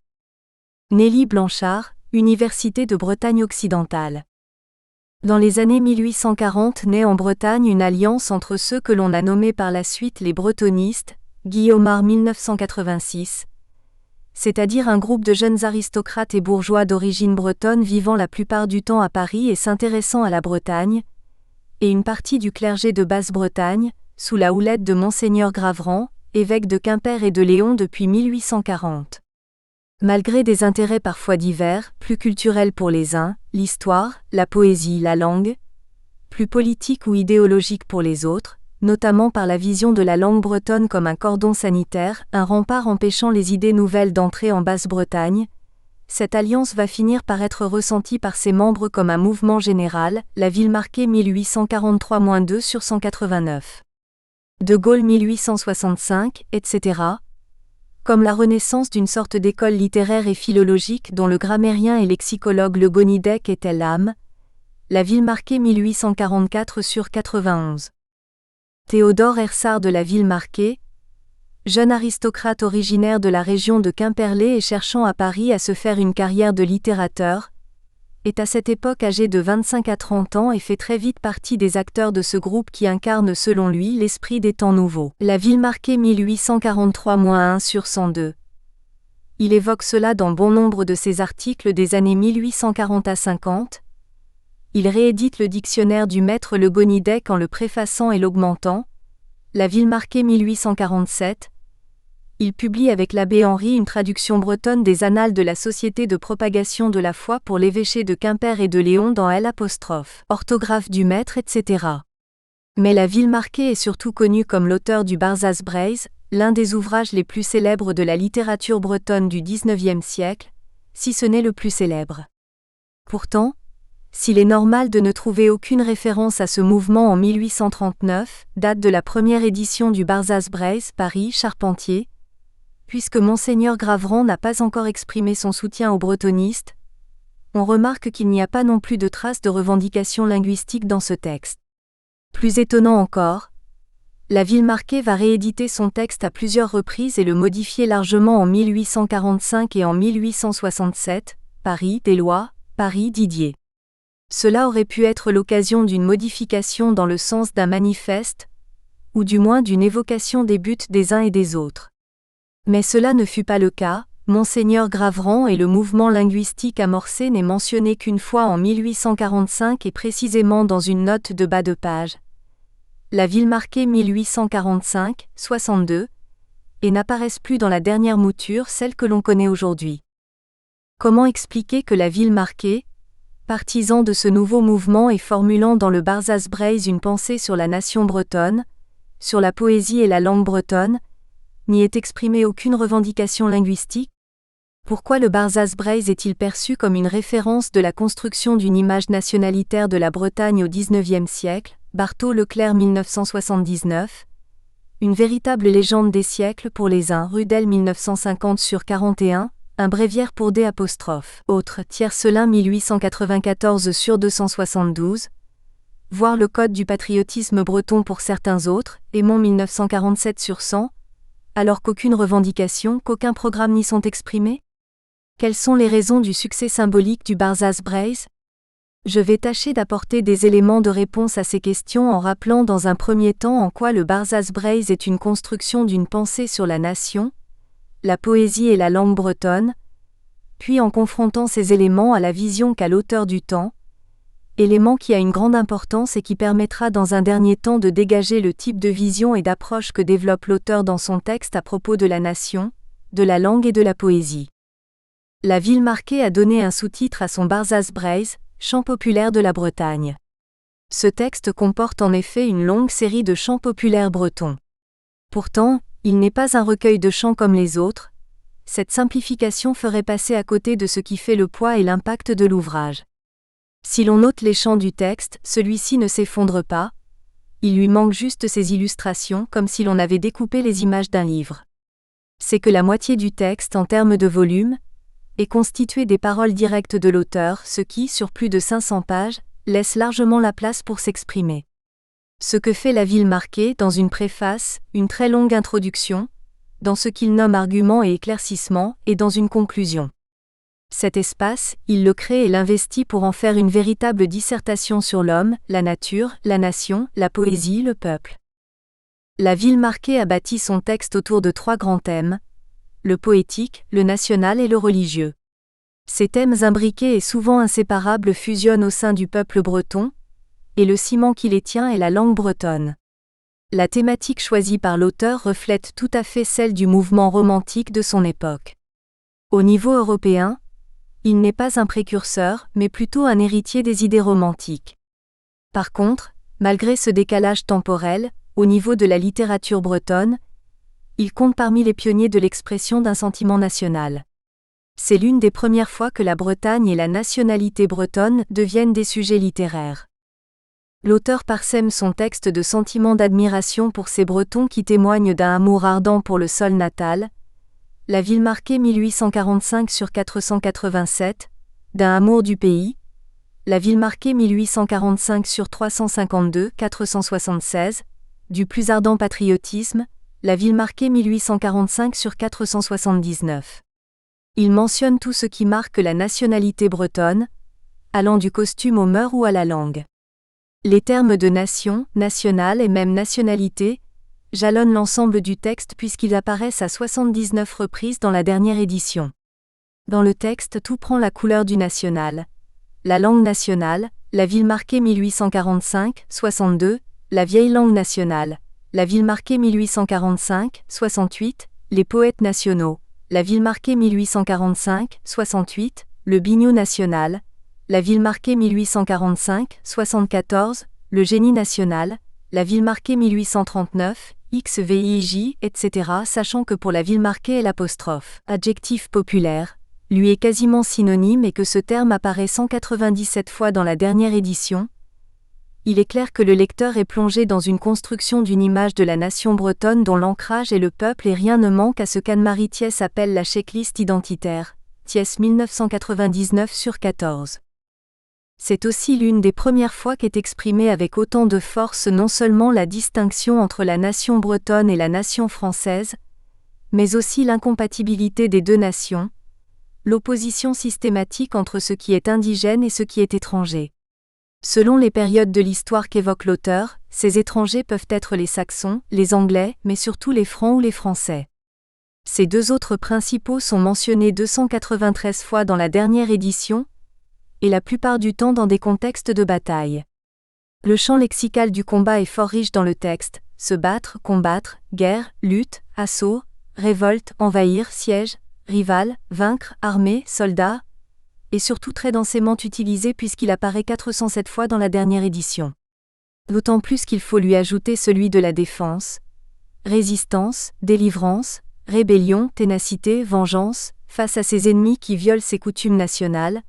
Nelly Blanchard, Université de Bretagne occidentale. Dans les années 1840 naît en Bretagne une alliance entre ceux que l'on a nommés par la suite les bretonistes, Guillaumard 1986, c'est-à-dire un groupe de jeunes aristocrates et bourgeois d'origine bretonne vivant la plupart du temps à Paris et s'intéressant à la Bretagne, et une partie du clergé de Basse-Bretagne, sous la houlette de Monseigneur Graverand, évêque de Quimper et de Léon depuis 1840. Malgré des intérêts parfois divers, plus culturels pour les uns, l'histoire, la poésie, la langue, plus politiques ou idéologiques pour les autres, notamment par la vision de la langue bretonne comme un cordon sanitaire, un rempart empêchant les idées nouvelles d'entrer en Basse-Bretagne, cette alliance va finir par être ressentie par ses membres comme un mouvement général, la Villemarquée 1843-2 sur 189. De Gaulle 1865, etc., comme la renaissance d'une sorte d'école littéraire et philologique dont le grammairien et lexicologue Le Gonidec était l'âme, la Villemarquée 1844 sur 91. Théodore Hersart de la Villemarquée, jeune aristocrate originaire de la région de Quimperlé et cherchant à Paris à se faire une carrière de littérateur, est à cette époque âgé de 25 à 30 ans et fait très vite partie des acteurs de ce groupe qui incarne selon lui l'esprit des temps nouveaux. La Villemarquée 1843-1 sur 102. Il évoque cela dans bon nombre de ses articles des années 1840 à 50. Il réédite le dictionnaire du maître Le Gonidec en le préfaçant et l'augmentant. La Villemarquée 1847. Il publie avec l'abbé Henry une traduction bretonne des Annales de la Société de propagation de la foi pour l'évêché de Quimper et de Léon dans L', orthographe du maître, etc. Mais la Villemarquée est surtout connue comme l'auteur du Barzaz-Breiz, l'un des ouvrages les plus célèbres de la littérature bretonne du XIXe siècle, si ce n'est le plus célèbre. Pourtant, s'il est normal de ne trouver aucune référence à ce mouvement en 1839, date de la première édition du Barzaz-Breiz, Paris, Charpentier, puisque Monseigneur Graverand n'a pas encore exprimé son soutien aux bretonistes, on remarque qu'il n'y a pas non plus de traces de revendication linguistique dans ce texte. Plus étonnant encore, la Villemarquée va rééditer son texte à plusieurs reprises et le modifier largement en 1845 et en 1867, Paris, Deslois, Paris, Didier. Cela aurait pu être l'occasion d'une modification dans le sens d'un manifeste, ou du moins d'une évocation des buts des uns et des autres. Mais cela ne fut pas le cas, Monseigneur Graverand et le mouvement linguistique amorcé n'est mentionné qu'une fois en 1845 et précisément dans une note de bas de page. La Villemarquée 1845, 62, et n'apparaissent plus dans la dernière mouture, celle que l'on connaît aujourd'hui. Comment expliquer que la Villemarquée, partisan de ce nouveau mouvement et formulant dans le Barzaz-Breiz une pensée sur la nation bretonne, sur la poésie et la langue bretonne, n'y ait exprimé aucune revendication linguistique? Pourquoi le Barzaz-Breiz est-il perçu comme une référence de la construction d'une image nationalitaire de la Bretagne au XIXe siècle, Barthaud Leclerc 1979? Une véritable légende des siècles pour les uns, Rudel 1950 sur 41, un bréviaire pour D'. Autre, Tiercelin 1894 sur 272. Voir le code du patriotisme breton pour certains autres, Aymon 1947 sur 100, alors qu'aucune revendication, qu'aucun programme n'y sont exprimés? Quelles sont les raisons du succès symbolique du Barzaz-Breiz? Je vais tâcher d'apporter des éléments de réponse à ces questions en rappelant dans un premier temps en quoi le Barzaz-Breiz est une construction d'une pensée sur la nation, la poésie et la langue bretonne, puis en confrontant ces éléments à la vision qu'a l'auteur du temps, élément qui a une grande importance et qui permettra dans un dernier temps de dégager le type de vision et d'approche que développe l'auteur dans son texte à propos de la nation, de la langue et de la poésie. La Villemarquée a donné un sous-titre à son Barzaz-Breiz, Chants populaires de la Bretagne. Ce texte comporte en effet une longue série de chants populaires bretons. Pourtant, il n'est pas un recueil de chants comme les autres, cette simplification ferait passer à côté de ce qui fait le poids et l'impact de l'ouvrage. Si l'on note les champs du texte, celui-ci ne s'effondre pas, il lui manque juste ses illustrations comme si l'on avait découpé les images d'un livre. C'est que la moitié du texte, en termes de volume, est constituée des paroles directes de l'auteur, ce qui, sur plus de 500 pages, laisse largement la place pour s'exprimer. Ce que fait La Ville marquée dans une préface, une très longue introduction, dans ce qu'il nomme arguments et éclaircissements, et dans une conclusion. Cet espace, il le crée et l'investit pour en faire une véritable dissertation sur l'homme, la nature, la nation, la poésie, le peuple. La Ville marquée a bâti son texte autour de 3 grands thèmes, le poétique, le national et le religieux. Ces thèmes imbriqués et souvent inséparables fusionnent au sein du peuple breton, et le ciment qui les tient est la langue bretonne. La thématique choisie par l'auteur reflète tout à fait celle du mouvement romantique de son époque. Au niveau européen, il n'est pas un précurseur, mais plutôt un héritier des idées romantiques. Par contre, malgré ce décalage temporel, au niveau de la littérature bretonne, il compte parmi les pionniers de l'expression d'un sentiment national. C'est l'une des premières fois que la Bretagne et la nationalité bretonne deviennent des sujets littéraires. L'auteur parsème son texte de sentiments d'admiration pour ces Bretons qui témoignent d'un amour ardent pour le sol natal, La Ville marquée 1845 sur 487, d'un amour du pays, La Ville marquée 1845 sur 352 476, du plus ardent patriotisme, La Ville marquée 1845 sur 479. Il mentionne tout ce qui marque la nationalité bretonne, allant du costume aux mœurs ou à la langue. Les termes de nation, national et même nationalité jalonnent l'ensemble du texte puisqu'ils apparaissent à 79 reprises dans la dernière édition. Dans le texte, tout prend la couleur du national. La langue nationale, La Ville marquée 1845, 62, la vieille langue nationale, La Ville marquée 1845, 68, les poètes nationaux, La Ville marquée 1845, 68, le biniou national, La Ville marquée 1845, 74, le génie national, La Ville marquée 1839, XVIJ, etc. Sachant que pour La Ville marquée l'apostrophe, adjectif populaire, lui est quasiment synonyme et que ce terme apparaît 197 fois dans la dernière édition, il est clair que le lecteur est plongé dans une construction d'une image de la nation bretonne dont l'ancrage est le peuple et rien ne manque à ce qu'Anne-Marie Thiès appelle la checklist identitaire, Thiès 1999 sur 14. C'est aussi l'une des premières fois qu'est exprimée avec autant de force non seulement la distinction entre la nation bretonne et la nation française, mais aussi l'incompatibilité des deux nations, l'opposition systématique entre ce qui est indigène et ce qui est étranger. Selon les périodes de l'histoire qu'évoque l'auteur, ces étrangers peuvent être les Saxons, les Anglais, mais surtout les Francs ou les Français. Ces 2 autres principaux sont mentionnés 293 fois dans la dernière édition, et la plupart du temps dans des contextes de bataille. Le champ lexical du combat est fort riche dans le texte, se battre, combattre, guerre, lutte, assaut, révolte, envahir, siège, rival, vaincre, armée, soldat, et surtout très densément utilisé puisqu'il apparaît 407 fois dans la dernière édition. D'autant plus qu'il faut lui ajouter celui de la défense, résistance, délivrance, rébellion, ténacité, vengeance, face à ses ennemis qui violent ses coutumes nationales,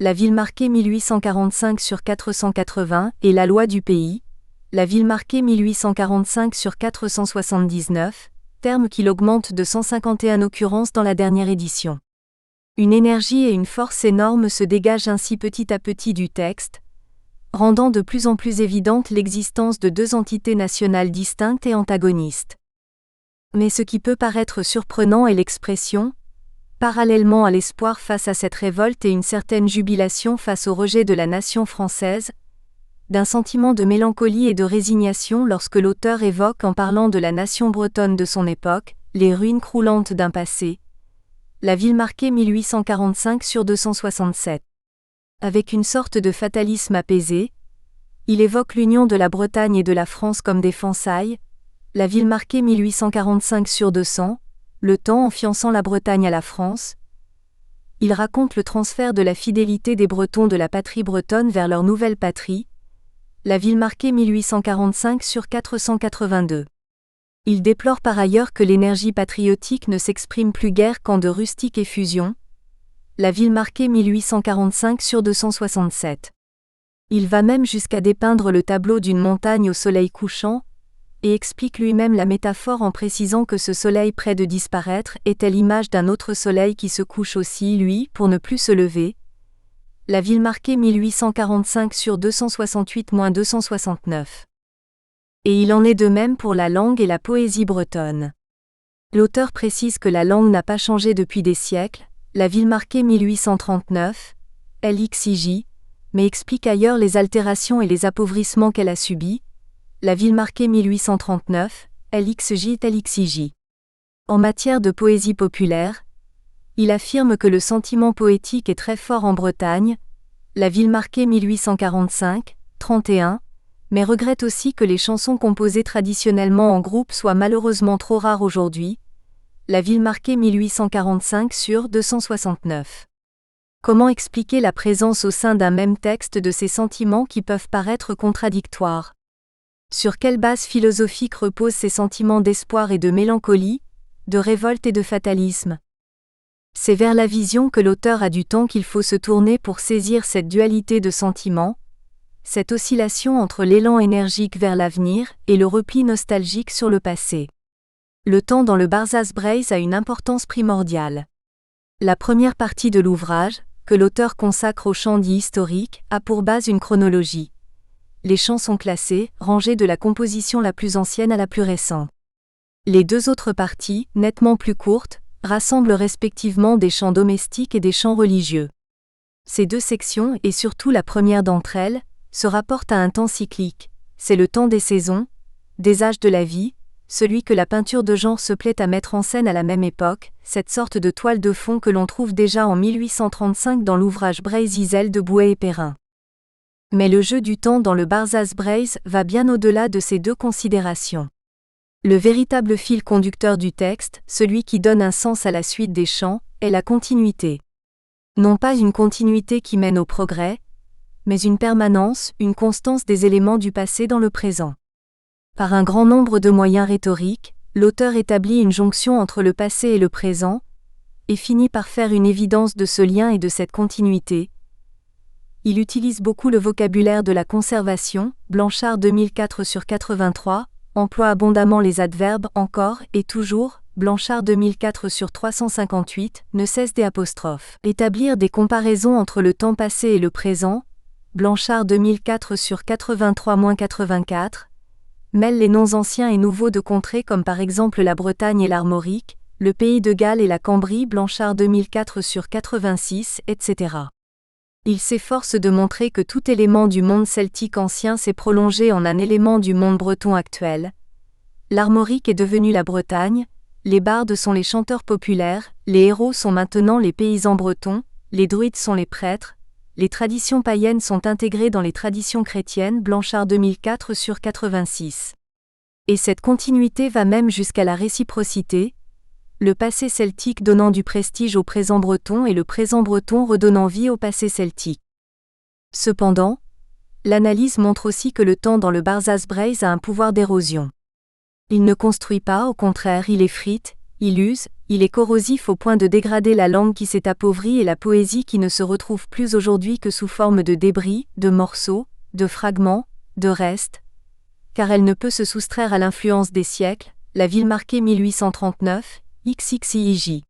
La Ville marquée 1845 sur 480 et la loi du pays, La Ville marquée 1845 sur 479, terme qu'il augmente de 151 occurrences dans la dernière édition. Une énergie et une force énormes se dégagent ainsi petit à petit du texte, rendant de plus en plus évidente l'existence de 2 entités nationales distinctes et antagonistes. Mais ce qui peut paraître surprenant est l'expression, parallèlement à l'espoir face à cette révolte et une certaine jubilation face au rejet de la nation française, d'un sentiment de mélancolie et de résignation lorsque l'auteur évoque en parlant de la nation bretonne de son époque, les ruines croulantes d'un passé, La Ville marquée 1845 sur 267. Avec une sorte de fatalisme apaisé, il évoque l'union de la Bretagne et de la France comme des fiançailles, La Ville marquée 1845 sur 200, le temps en fiançant la Bretagne à la France. Il raconte le transfert de la fidélité des Bretons de la patrie bretonne vers leur nouvelle patrie, La Ville marquée 1845 sur 482. Il déplore par ailleurs que l'énergie patriotique ne s'exprime plus guère qu'en de rustiques effusions. La ville marquée 1845/267. Il va même jusqu'à dépeindre le tableau d'une montagne au soleil couchant, et explique lui-même la métaphore en précisant que ce soleil près de disparaître était l'image d'un autre soleil qui se couche aussi, lui, pour ne plus se lever. La ville marquée 1845/268-269. Et il en est de même pour la langue et la poésie bretonne. L'auteur précise que la langue n'a pas changé depuis des siècles, la ville marquée 1839, LXIJ, mais explique ailleurs les altérations et les appauvrissements qu'elle a subis, la ville marquée 1839, LXJ. En matière de poésie populaire, il affirme que le sentiment poétique est très fort en Bretagne, la ville marquée 1845, 31, mais regrette aussi que les chansons composées traditionnellement en groupe soient malheureusement trop rares aujourd'hui, la ville marquée 1845/269. Comment expliquer la présence au sein d'un même texte de ces sentiments qui peuvent paraître contradictoires ? Sur quelle base philosophique reposent ces sentiments d'espoir et de mélancolie, de révolte et de fatalisme ? C'est vers la vision que l'auteur a du temps qu'il faut se tourner pour saisir cette dualité de sentiments, cette oscillation entre l'élan énergique vers l'avenir et le repli nostalgique sur le passé. Le temps dans le Barzaz Braze a une importance primordiale. La première partie de l'ouvrage, que l'auteur consacre aux chants dits historiques, a pour base une chronologie. Les chants sont classés, rangés de la composition la plus ancienne à la plus récente. Les deux autres parties, nettement plus courtes, rassemblent respectivement des chants domestiques et des chants religieux. Ces deux sections, et surtout la première d'entre elles, se rapportent à un temps cyclique, c'est le temps des saisons, des âges de la vie, celui que la peinture de genre se plaît à mettre en scène à la même époque, cette sorte de toile de fond que l'on trouve déjà en 1835 dans l'ouvrage Braze-Isel de Bouet et Perrin. Mais le jeu du temps dans le Barzaz Braze va bien au-delà de ces deux considérations. Le véritable fil conducteur du texte, celui qui donne un sens à la suite des chants, est la continuité. Non pas une continuité qui mène au progrès, mais une permanence, une constance des éléments du passé dans le présent. Par un grand nombre de moyens rhétoriques, l'auteur établit une jonction entre le passé et le présent, et finit par faire une évidence de ce lien et de cette continuité. Il utilise beaucoup le vocabulaire de la conservation, Blanchard 2004/83, emploie abondamment les adverbes encore et toujours, Blanchard 2004/358, ne cesse des apostrophes. Établir des comparaisons entre le temps passé et le présent, Blanchard 2004/83-84, mêle les noms anciens et nouveaux de contrées comme par exemple la Bretagne et l'Armorique, le pays de Galles et la Cambrie, Blanchard 2004/86, etc. Il s'efforce de montrer que tout élément du monde celtique ancien s'est prolongé en un élément du monde breton actuel. L'Armorique est devenu la Bretagne, les bardes sont les chanteurs populaires, les héros sont maintenant les paysans bretons, les druides sont les prêtres, les traditions païennes sont intégrées dans les traditions chrétiennes, Blanchard 2004/86. Et cette continuité va même jusqu'à la réciprocité, le passé celtique donnant du prestige au présent breton et le présent breton redonnant vie au passé celtique. Cependant, l'analyse montre aussi que le temps dans le Barzaz Braze a un pouvoir d'érosion. Il ne construit pas, au contraire, il effrite, il use, il est corrosif au point de dégrader la langue qui s'est appauvrie et la poésie qui ne se retrouve plus aujourd'hui que sous forme de débris, de morceaux, de fragments, de restes, car elle ne peut se soustraire à l'influence des siècles, la ville marquée 1839, XXIJ.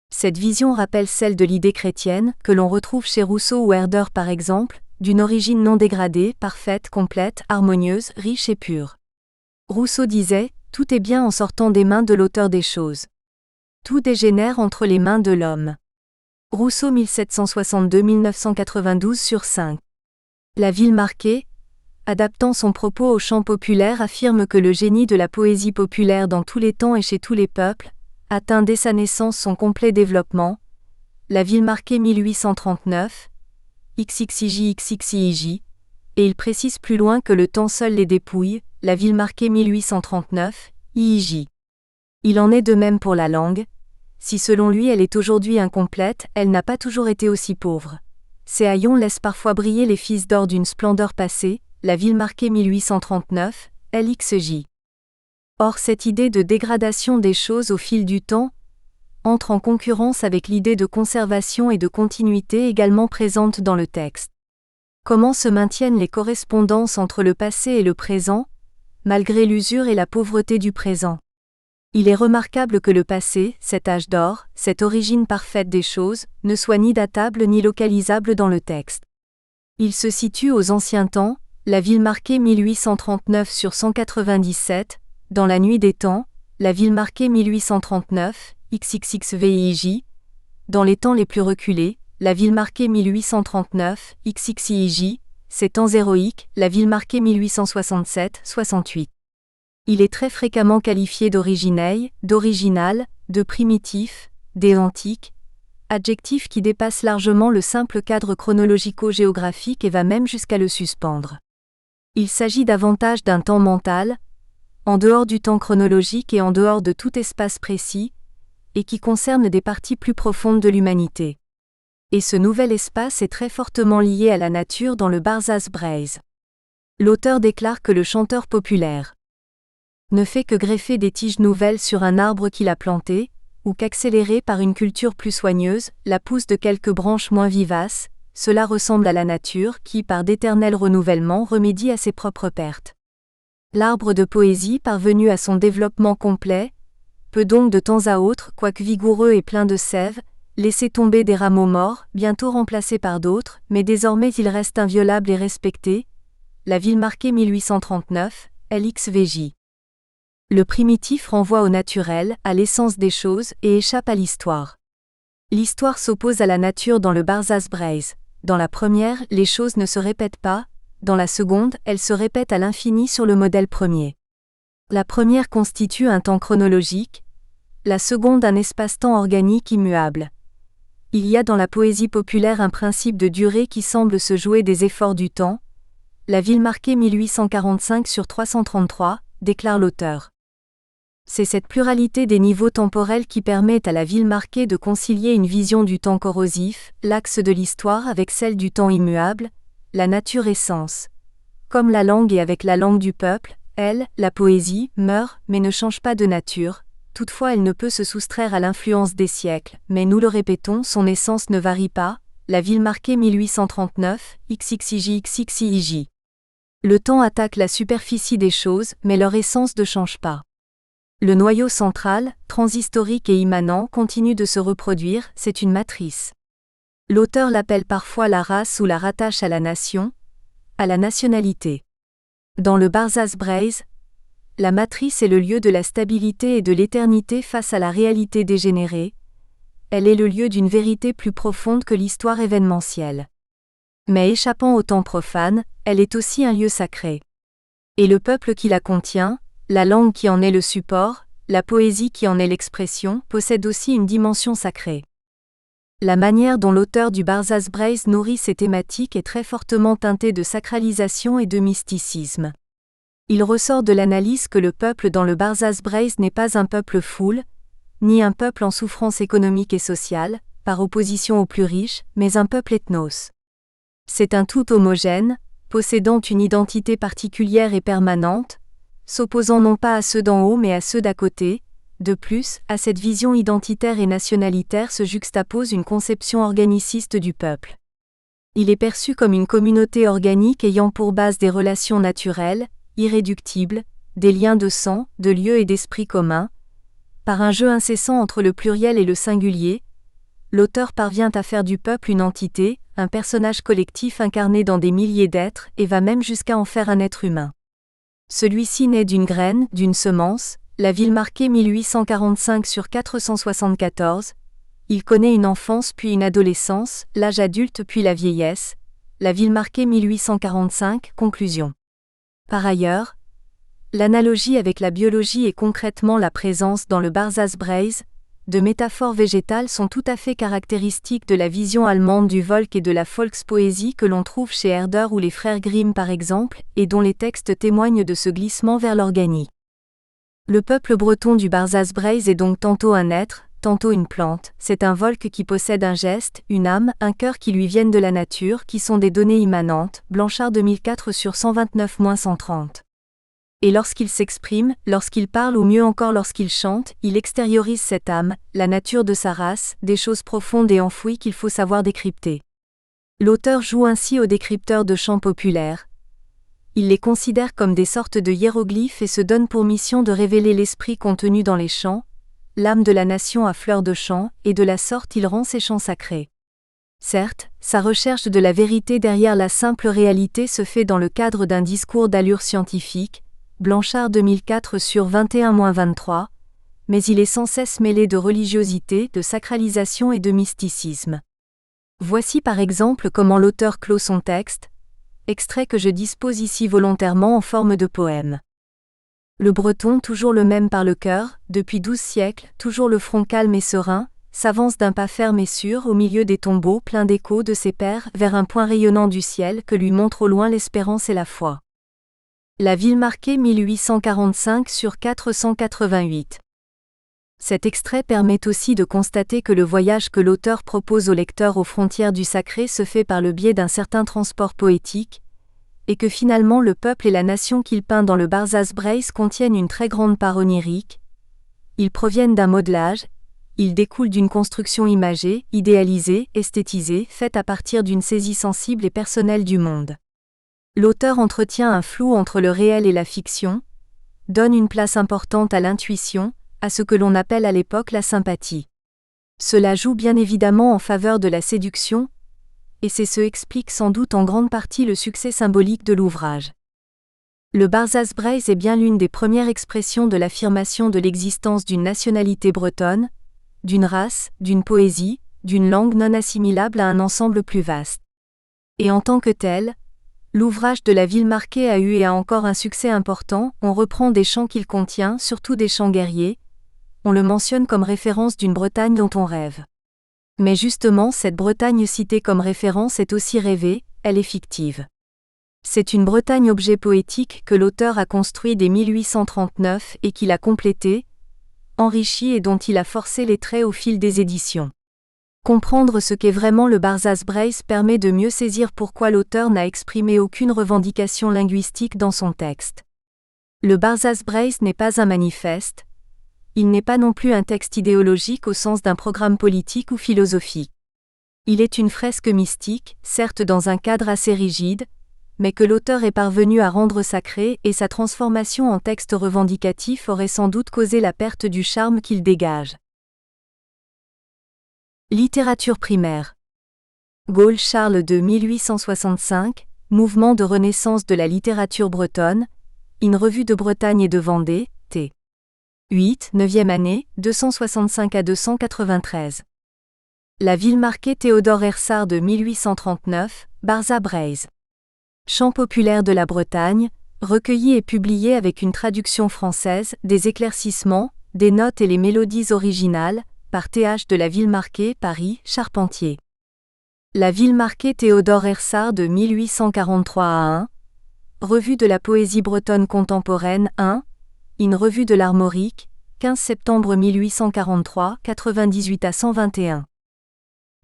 Cette vision rappelle celle de l'idée chrétienne, que l'on retrouve chez Rousseau ou Herder par exemple, d'une origine non dégradée, parfaite, complète, harmonieuse, riche et pure. Rousseau disait « Tout est bien en sortant des mains de l'auteur des choses. Tout dégénère entre les mains de l'homme. » Rousseau 1762-1992/5. La ville marquée, adaptant son propos au chant populaire, affirme que le génie de la poésie populaire dans tous les temps et chez tous les peuples, atteint dès sa naissance son complet développement. La ville marquée 1839, XXIJ, et il précise plus loin que le temps seul les dépouille, la ville marquée 1839, IIJ. Il en est de même pour la langue. Si selon lui elle est aujourd'hui incomplète, elle n'a pas toujours été aussi pauvre. Ces haillons laissent parfois briller les fils d'or d'une splendeur passée, la ville marquée 1839, LXJ. Or cette idée de dégradation des choses au fil du temps entre en concurrence avec l'idée de conservation et de continuité également présente dans le texte. Comment se maintiennent les correspondances entre le passé et le présent, malgré l'usure et la pauvreté du présent? Il est remarquable que le passé, cet âge d'or, cette origine parfaite des choses, ne soit ni datable ni localisable dans le texte. Il se situe aux anciens temps, la ville marquée 1839 sur 197, dans la nuit des temps, la ville marquée 1839, XXXVIJ, dans les temps les plus reculés, la ville marquée 1839, XXIJ, ces temps héroïques, la ville marquée 1867-68. Il est très fréquemment qualifié d'originel, d'original, de primitif, d'éantique, adjectif qui dépasse largement le simple cadre chronologico-géographique et va même jusqu'à le suspendre. Il s'agit davantage d'un temps mental, en dehors du temps chronologique et en dehors de tout espace précis, et qui concerne des parties plus profondes de l'humanité. Et ce nouvel espace est très fortement lié à la nature dans le Barzaz Braise. L'auteur déclare que le chanteur populaire ne fait que greffer des tiges nouvelles sur un arbre qu'il a planté, ou qu'accélérer par une culture plus soigneuse la pousse de quelques branches moins vivaces, cela ressemble à la nature qui, par d'éternels renouvellements, remédie à ses propres pertes. L'arbre de poésie parvenu à son développement complet, peut donc de temps à autre, quoique vigoureux et plein de sève, laisser tomber des rameaux morts, bientôt remplacés par d'autres, mais désormais il reste inviolable et respecté. La ville marquée 1839, LXVJ. Le primitif renvoie au naturel, à l'essence des choses, et échappe à l'histoire. L'histoire s'oppose à la nature dans le Barzaz Braise. Dans la première, les choses ne se répètent pas, dans la seconde, elles se répètent à l'infini sur le modèle premier. La première constitue un temps chronologique, la seconde un espace-temps organique immuable. Il y a dans la poésie populaire un principe de durée qui semble se jouer des efforts du temps. La ville marquée 1845 sur 333, déclare l'auteur. C'est cette pluralité des niveaux temporels qui permet à la ville marquée de concilier une vision du temps corrosif, l'axe de l'histoire avec celle du temps immuable, la nature essence. Comme la langue et avec la langue du peuple, elle, la poésie, meurt mais ne change pas de nature. Toutefois elle ne peut se soustraire à l'influence des siècles, mais nous le répétons, son essence ne varie pas, la ville marquée 1839, XXIJ. Le temps attaque la superficie des choses, mais leur essence ne change pas. Le noyau central, transhistorique et immanent continue de se reproduire, c'est une matrice. L'auteur l'appelle parfois la race ou la rattache à la nation, à la nationalité. Dans le Barzaz Braise, la matrice est le lieu de la stabilité et de l'éternité face à la réalité dégénérée. Elle est le lieu d'une vérité plus profonde que l'histoire événementielle. Mais échappant au temps profane, elle est aussi un lieu sacré. Et le peuple qui la contient, la langue qui en est le support, la poésie qui en est l'expression, possède aussi une dimension sacrée. La manière dont l'auteur du Barzaz Braise nourrit ces thématiques est très fortement teintée de sacralisation et de mysticisme. Il ressort de l'analyse que le peuple dans le Barzaz Braise n'est pas un peuple foule, ni un peuple en souffrance économique et sociale, par opposition aux plus riches, mais un peuple ethnos. C'est un tout homogène, possédant une identité particulière et permanente, s'opposant non pas à ceux d'en haut mais à ceux d'à côté. De plus, à cette vision identitaire et nationalitaire se juxtapose une conception organiciste du peuple. Il est perçu comme une communauté organique ayant pour base des relations naturelles, irréductibles, des liens de sang, de lieu et d'esprit commun. Par un jeu incessant entre le pluriel et le singulier, l'auteur parvient à faire du peuple une entité, un personnage collectif incarné dans des milliers d'êtres, et va même jusqu'à en faire un être humain. Celui-ci naît d'une graine, d'une semence, la ville marquée 1845 sur 474. Il connaît une enfance puis une adolescence, l'âge adulte puis la vieillesse. La ville marquée 1845, conclusion. Par ailleurs, l'analogie avec la biologie et concrètement la présence dans le Barzaz Braise de métaphores végétales sont tout à fait caractéristiques de la vision allemande du Volk et de la Volkspoésie que l'on trouve chez Herder ou les frères Grimm par exemple, et dont les textes témoignent de ce glissement vers l'organique. Le peuple breton du Barzaz Braise est donc tantôt un être, tantôt une plante, c'est un Volk qui possède un geste, une âme, un cœur qui lui viennent de la nature, qui sont des données immanentes, Blanchard 2004 sur 129-130. Et lorsqu'il s'exprime, lorsqu'il parle ou mieux encore lorsqu'il chante, il extériorise cette âme, la nature de sa race, des choses profondes et enfouies qu'il faut savoir décrypter. L'auteur joue ainsi aux décrypteurs de chants populaires. Il les considère comme des sortes de hiéroglyphes et se donne pour mission de révéler l'esprit contenu dans les chants, l'âme de la nation à fleur de chant, et de la sorte il rend ses chants sacrés. Certes, sa recherche de la vérité derrière la simple réalité se fait dans le cadre d'un discours d'allure scientifique, Blanchard 2004 sur 21-23, mais il est sans cesse mêlé de religiosité, de sacralisation et de mysticisme. Voici par exemple comment l'auteur clôt son texte, extrait que je dispose ici volontairement en forme de poème. Le breton, toujours le même par le cœur, depuis 12 siècles, toujours le front calme et serein, s'avance d'un pas ferme et sûr au milieu des tombeaux pleins d'échos de ses pères vers un point rayonnant du ciel que lui montrent au loin l'espérance et la foi. La ville marquée 1845 sur 488. Cet extrait permet aussi de constater que le voyage que l'auteur propose au lecteur aux frontières du sacré se fait par le biais d'un certain transport poétique, et que finalement le peuple et la nation qu'il peint dans le Barzaz Brace contiennent une très grande part onirique. Ils proviennent d'un modelage, ils découlent d'une construction imagée, idéalisée, esthétisée, faite à partir d'une saisie sensible et personnelle du monde. L'auteur entretient un flou entre le réel et la fiction, donne une place importante à l'intuition, à ce que l'on appelle à l'époque la sympathie. Cela joue bien évidemment en faveur de la séduction, et c'est ce explique sans doute en grande partie le succès symbolique de l'ouvrage. Le Barzaz Brace est bien l'une des premières expressions de l'affirmation de l'existence d'une nationalité bretonne, d'une race, d'une poésie, d'une langue non assimilable à un ensemble plus vaste. Et en tant que tel, l'ouvrage de la ville marquée a eu et a encore un succès important. On reprend des chants qu'il contient, surtout des chants guerriers, on le mentionne comme référence d'une Bretagne dont on rêve. Mais justement cette Bretagne citée comme référence est aussi rêvée, elle est fictive. C'est une Bretagne objet poétique que l'auteur a construit dès 1839 et qu'il a complété, enrichi et dont il a forcé les traits au fil des éditions. Comprendre ce qu'est vraiment le Barzaz Brace permet de mieux saisir pourquoi l'auteur n'a exprimé aucune revendication linguistique dans son texte. Le Barzaz Brace n'est pas un manifeste, il n'est pas non plus un texte idéologique au sens d'un programme politique ou philosophique. Il est une fresque mystique, certes dans un cadre assez rigide, mais que l'auteur est parvenu à rendre sacré et sa transformation en texte revendicatif aurait sans doute causé la perte du charme qu'il dégage. Littérature primaire. Gaulle Charles de 1865, Mouvement de renaissance de la littérature bretonne, Une revue de Bretagne et de Vendée, t. 8, 9e année, 265 à 293. La ville marquée Théodore Hersart de 1839, Barzaz Brace. Chant populaire de la Bretagne, recueilli et publié avec une traduction française, des éclaircissements, des notes et les mélodies originales, par Th. de la ville marquée, Paris, Charpentier. La ville marquée Théodore Hersart de 1843 à 1. Revue de la poésie bretonne contemporaine 1. Une revue de l'Armorique, 15 septembre 1843, 98 à 121.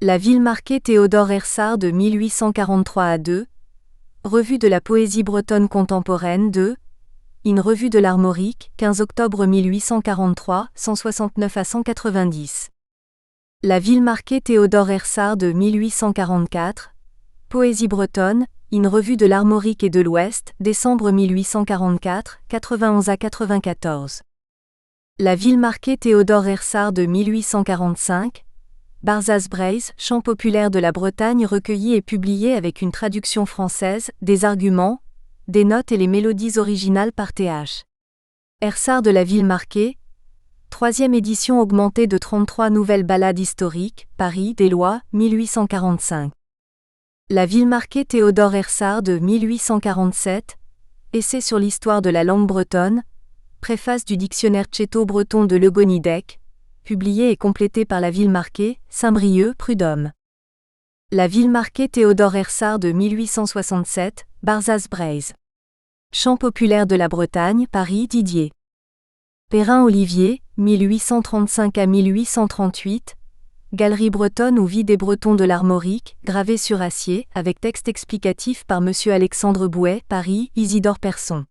La ville marquée Théodore Hersart de 1843 à 2. Revue de la poésie bretonne contemporaine 2. Une revue de l'Armorique, 15 octobre 1843, 169 à 190. La ville marquée Théodore Hersart de 1844. Poésie bretonne, une revue de l'Armorique et de l'Ouest, décembre 1844, 91 à 94. La ville marquée Théodore Hersart de 1845. Barzaz Brace, chant populaire de la Bretagne recueilli et publié avec une traduction française, des arguments, des notes et les mélodies originales par Th. Hersart de la ville marquée. 3e édition augmentée de 33 nouvelles ballades historiques, Paris, des lois, 1845. La ville marquée Théodore Hersart de 1847. Essai sur l'histoire de la langue bretonne. Préface du dictionnaire tchéto-breton de Legonidec. Publié et complété par la ville marquée, Saint-Brieuc, Prud'homme. La ville marquée Théodore Hersart de 1867, Barzaz Brace. Chant populaire de la Bretagne, Paris, Didier. Perrin-Olivier, 1835 à 1838. Galerie bretonne ou vie des Bretons de l'Armorique, gravé sur acier, avec texte explicatif par M. Alexandre Bouet, Paris, Isidore Persson.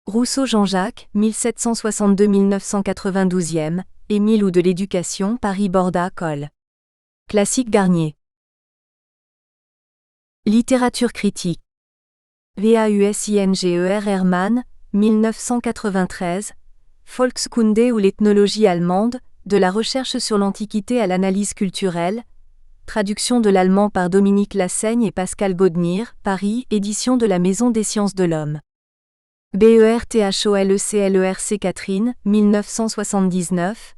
Rousseau Jean-Jacques, 1762-1992, Émile ou de l'éducation, Paris-Borda, Col. Classique Garnier. Littérature critique. Wausinger Hermann, 1993, Volkskunde ou l'ethnologie allemande, de la recherche sur l'Antiquité à l'analyse culturelle, traduction de l'allemand par Dominique Lassaigne et Pascal Baudnir, Paris, édition de la Maison des sciences de l'homme. BERTHOLECLERC Catherine, 1979,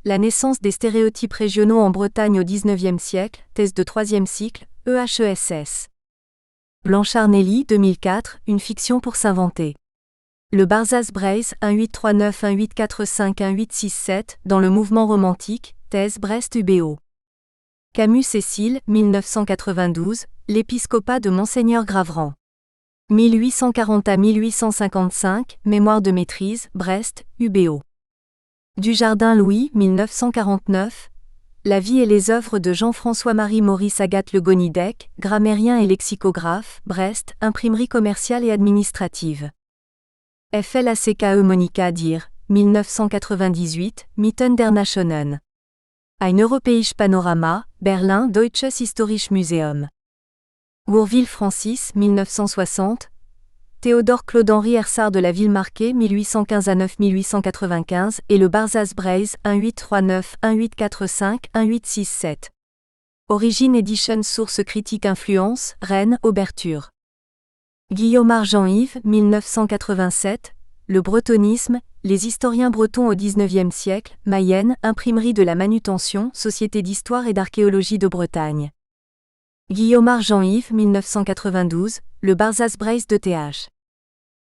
La naissance des stéréotypes régionaux en Bretagne au XIXe siècle, thèse de 3e cycle, EHESS. Blanchard Nelly, 2004, Une fiction pour s'inventer. Le Barzaz Braise, 1839-1845-1867, dans le mouvement romantique, thèse Brest UBO. Camus Cécile, 1992, L'épiscopat de Monseigneur Graveran. 1840 à 1855, Mémoire de maîtrise, Brest, UBO. Dujardin Louis, 1949, La vie et les œuvres de Jean-François-Marie Maurice Agathe Le Gonidec, grammairien et lexicographe, Brest, imprimerie commerciale et administrative. FLACKE Monica Dir, 1998, Mitten der Nationen. Ein europäisches Panorama, Berlin Deutsches Historisches Museum. Bourvil Francis, 1960. Théodore Claude-Henri Hersart de la ville marquée, 1815 à 9-1895, et le Barzaz Braise, 1839-1845-1867. Origine Edition Source critique influence, Rennes, Auberture. Guillaume Jean-Yves, 1987. Le bretonisme, les historiens bretons au XIXe siècle, Mayenne, imprimerie de la Manutention, Société d'histoire et d'archéologie de Bretagne. Guillaume Jean-Yves, 1992, Le Barzaz Braise de TH.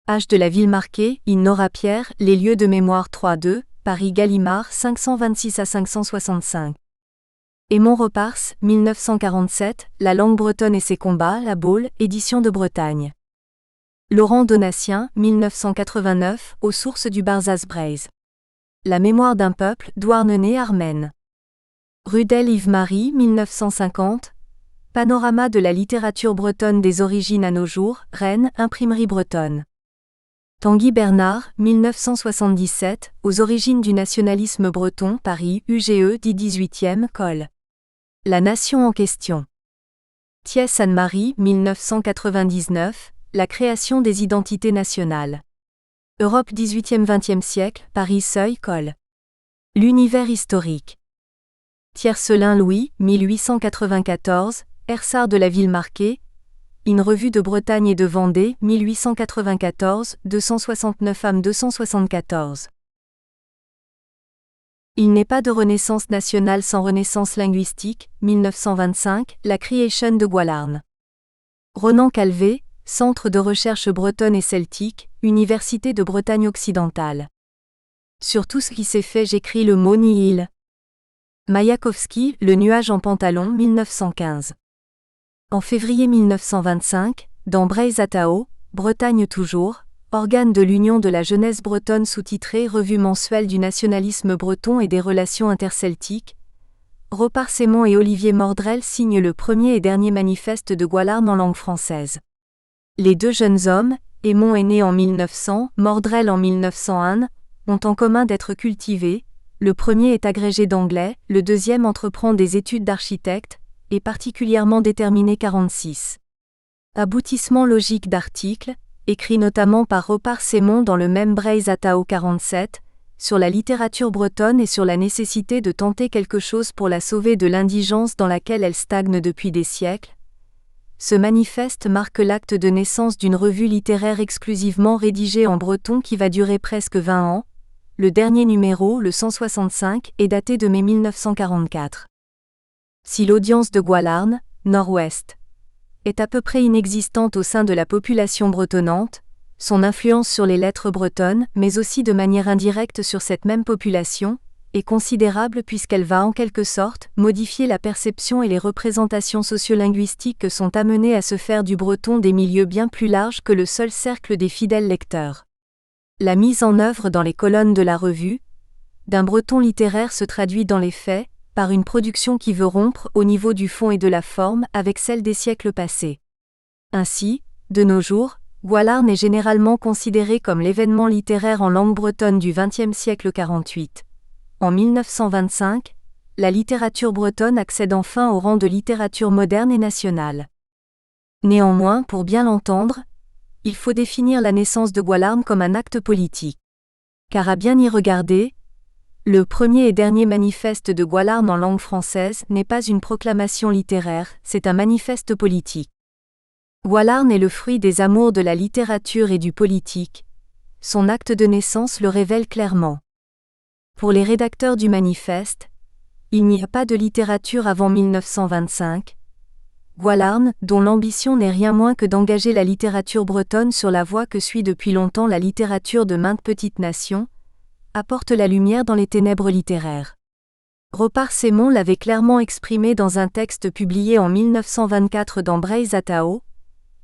H de la ville marquée, Innora Pierre, Les lieux de mémoire 3-2, Paris Gallimard 526 à 565. Aymon Repars, 1947, La langue bretonne et ses combats, La Baule, édition de Bretagne. Laurent Donatien, 1989, Aux sources du Barzaz Braise. La mémoire d'un peuple, Douarnenez Armène. Rudel Yves-Marie, 1950, Panorama de la littérature bretonne des origines à nos jours, Rennes, imprimerie bretonne. Tanguy Bernard, 1977, Aux origines du nationalisme breton, Paris, UGE, dit 18e, Col. La nation en question. Thiès Anne-Marie, 1999, La création des identités nationales. Europe 18e-20e siècle, Paris Seuil, Col. L'univers historique. Tiercelin Louis, 1894, Hersart de la ville marquée, Une revue de Bretagne et de Vendée, 1894, 269 âmes 274. Il n'est pas de renaissance nationale sans renaissance linguistique, 1925, La Creation de Gwalarn. Ronan Calvé, Centre de recherche bretonne et celtique, Université de Bretagne occidentale. Sur tout ce qui s'est fait, j'écris le mot nihil. Mayakovsky, Le nuage en pantalon, 1915. En février 1925, dans Braise Atao, Bretagne toujours, organe de l'Union de la jeunesse bretonne sous-titré Revue mensuelle du nationalisme breton et des relations interceltiques, Repars Sémon et Olivier Mordrel signent le premier et dernier manifeste de Gwalarn en langue française. Les deux jeunes hommes, Aymon est né en 1900, Mordrel en 1901, ont en commun d'être cultivés, le premier est agrégé d'anglais, le deuxième entreprend des études d'architecte, et particulièrement déterminé 46. Aboutissement logique d'articles, écrit notamment par Repars Sémon dans le même Braise Atao 47, sur la littérature bretonne et sur la nécessité de tenter quelque chose pour la sauver de l'indigence dans laquelle elle stagne depuis des siècles. Ce manifeste marque l'acte de naissance d'une revue littéraire exclusivement rédigée en breton qui va durer presque 20 ans. Le dernier numéro, le 165, est daté de mai 1944. Si l'audience de Gwalarn, Nord-Ouest, est à peu près inexistante au sein de la population bretonnante, son influence sur les lettres bretonnes, mais aussi de manière indirecte sur cette même population, est considérable puisqu'elle va en quelque sorte modifier la perception et les représentations sociolinguistiques que sont amenées à se faire du breton des milieux bien plus larges que le seul cercle des fidèles lecteurs. La mise en œuvre dans les colonnes de la revue d'un breton littéraire se traduit dans les faits par une production qui veut rompre au niveau du fond et de la forme avec celle des siècles passés. Ainsi, de nos jours, Gwalarn est généralement considéré comme l'événement littéraire en langue bretonne du XXe siècle 48. En 1925, la littérature bretonne accède enfin au rang de littérature moderne et nationale. Néanmoins, pour bien l'entendre, il faut définir la naissance de Gwalarn comme un acte politique. Car à bien y regarder, le premier et dernier manifeste de Gwalarn en langue française n'est pas une proclamation littéraire, c'est un manifeste politique. Gwalarn est le fruit des amours de la littérature et du politique. Son acte de naissance le révèle clairement. Pour les rédacteurs du manifeste, il n'y a pas de littérature avant 1925. Gwalarn, dont l'ambition n'est rien moins que d'engager la littérature bretonne sur la voie que suit depuis longtemps la littérature de maintes petites nations, apporte la lumière dans les ténèbres littéraires. Ropar-Sémon l'avait clairement exprimé dans un texte publié en 1924 dans Breiz Atao,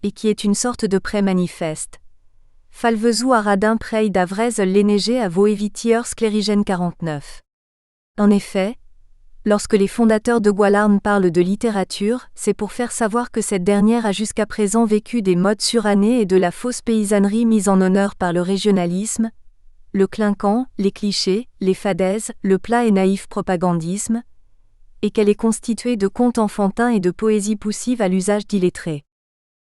et qui est une sorte de pré-manifeste. Falvezou Aradin Prey d'Avrez l'énégé à Voevitiers Clérigen 49. En effet, lorsque les fondateurs de Gwalarn parlent de littérature, c'est pour faire savoir que cette dernière a jusqu'à présent vécu des modes surannés et de la fausse paysannerie mise en honneur par le régionalisme, le clinquant, les clichés, les fadaises, le plat et naïf propagandisme, et qu'elle est constituée de contes enfantins et de poésie poussive à l'usage d'illettrés.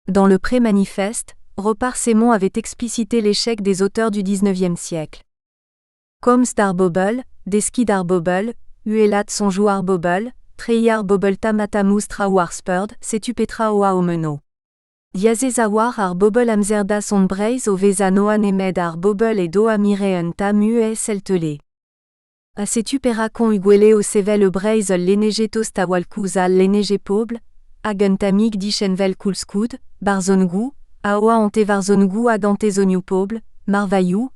Dans le pré-manifeste, Ropar-Sémon avait explicité l'échec des auteurs du XIXe siècle. Comme Starbobel, Deski Darbobel, Uelat Sonjou Arbobel, Treyar Bobel Tamatamouz Traouarsperd, Setu Petra Oa Omeno. Diazezawar Arbobel Amzerda Sondbreiz Oveza Noan Emed Arbobel et Doa Mireen Tamu et Seltelé. Asetu Perakon Uguele au Sevel Breiz Lénégetos Tawalkouzal Lénégé Poble, Agentamig Dichenvel Kulskud, Barzongou, Aoa Ante Varzongou Agantezoniou Poble, Marvayou,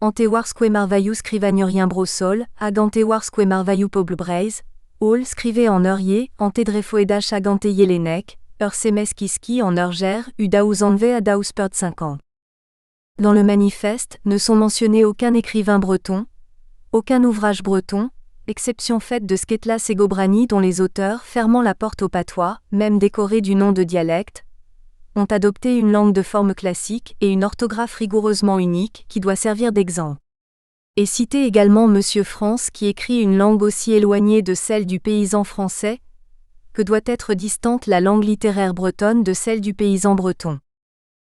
Ante Warsque Marvayou Scrivagnurien Brossol, Agante Warsque Marvayou Poble Breiz, Aul scrivé en Eurier, Ante Drefoedach Agante Yelenek, Ursemes Kiski en Urger, Udaouzanve Adaousperd 5 ans. Dans le manifeste, ne sont mentionnés aucun écrivain breton, aucun ouvrage breton, exception faite de Sketlas et Gobrani dont les auteurs, fermant la porte au patois, même décorés du nom de dialecte, ont adopté une langue de forme classique et une orthographe rigoureusement unique qui doit servir d'exemple. Et citer également Monsieur France qui écrit une langue aussi éloignée de celle du paysan français que doit être distante la langue littéraire bretonne de celle du paysan breton.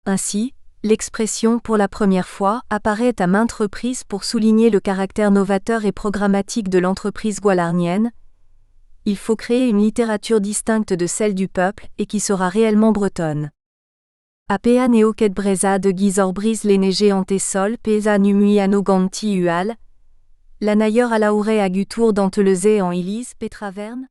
Ainsi, l'expression « pour la première fois » apparaît à maintes reprises pour souligner le caractère novateur et programmatique de l'entreprise gwalarnienne. Il faut créer une littérature distincte de celle du peuple et qui sera réellement bretonne. Apea neoket breza de Gizor brise l'énégé en tessol pesa numui anoganti ual. L'anailleur à laure agutour dantelezé en ilise pétraverne.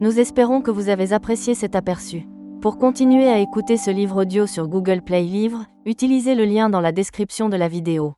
Nous espérons que vous avez apprécié cet aperçu. Pour continuer à écouter ce livre audio sur Google Play Livres, utilisez le lien dans la description de la vidéo.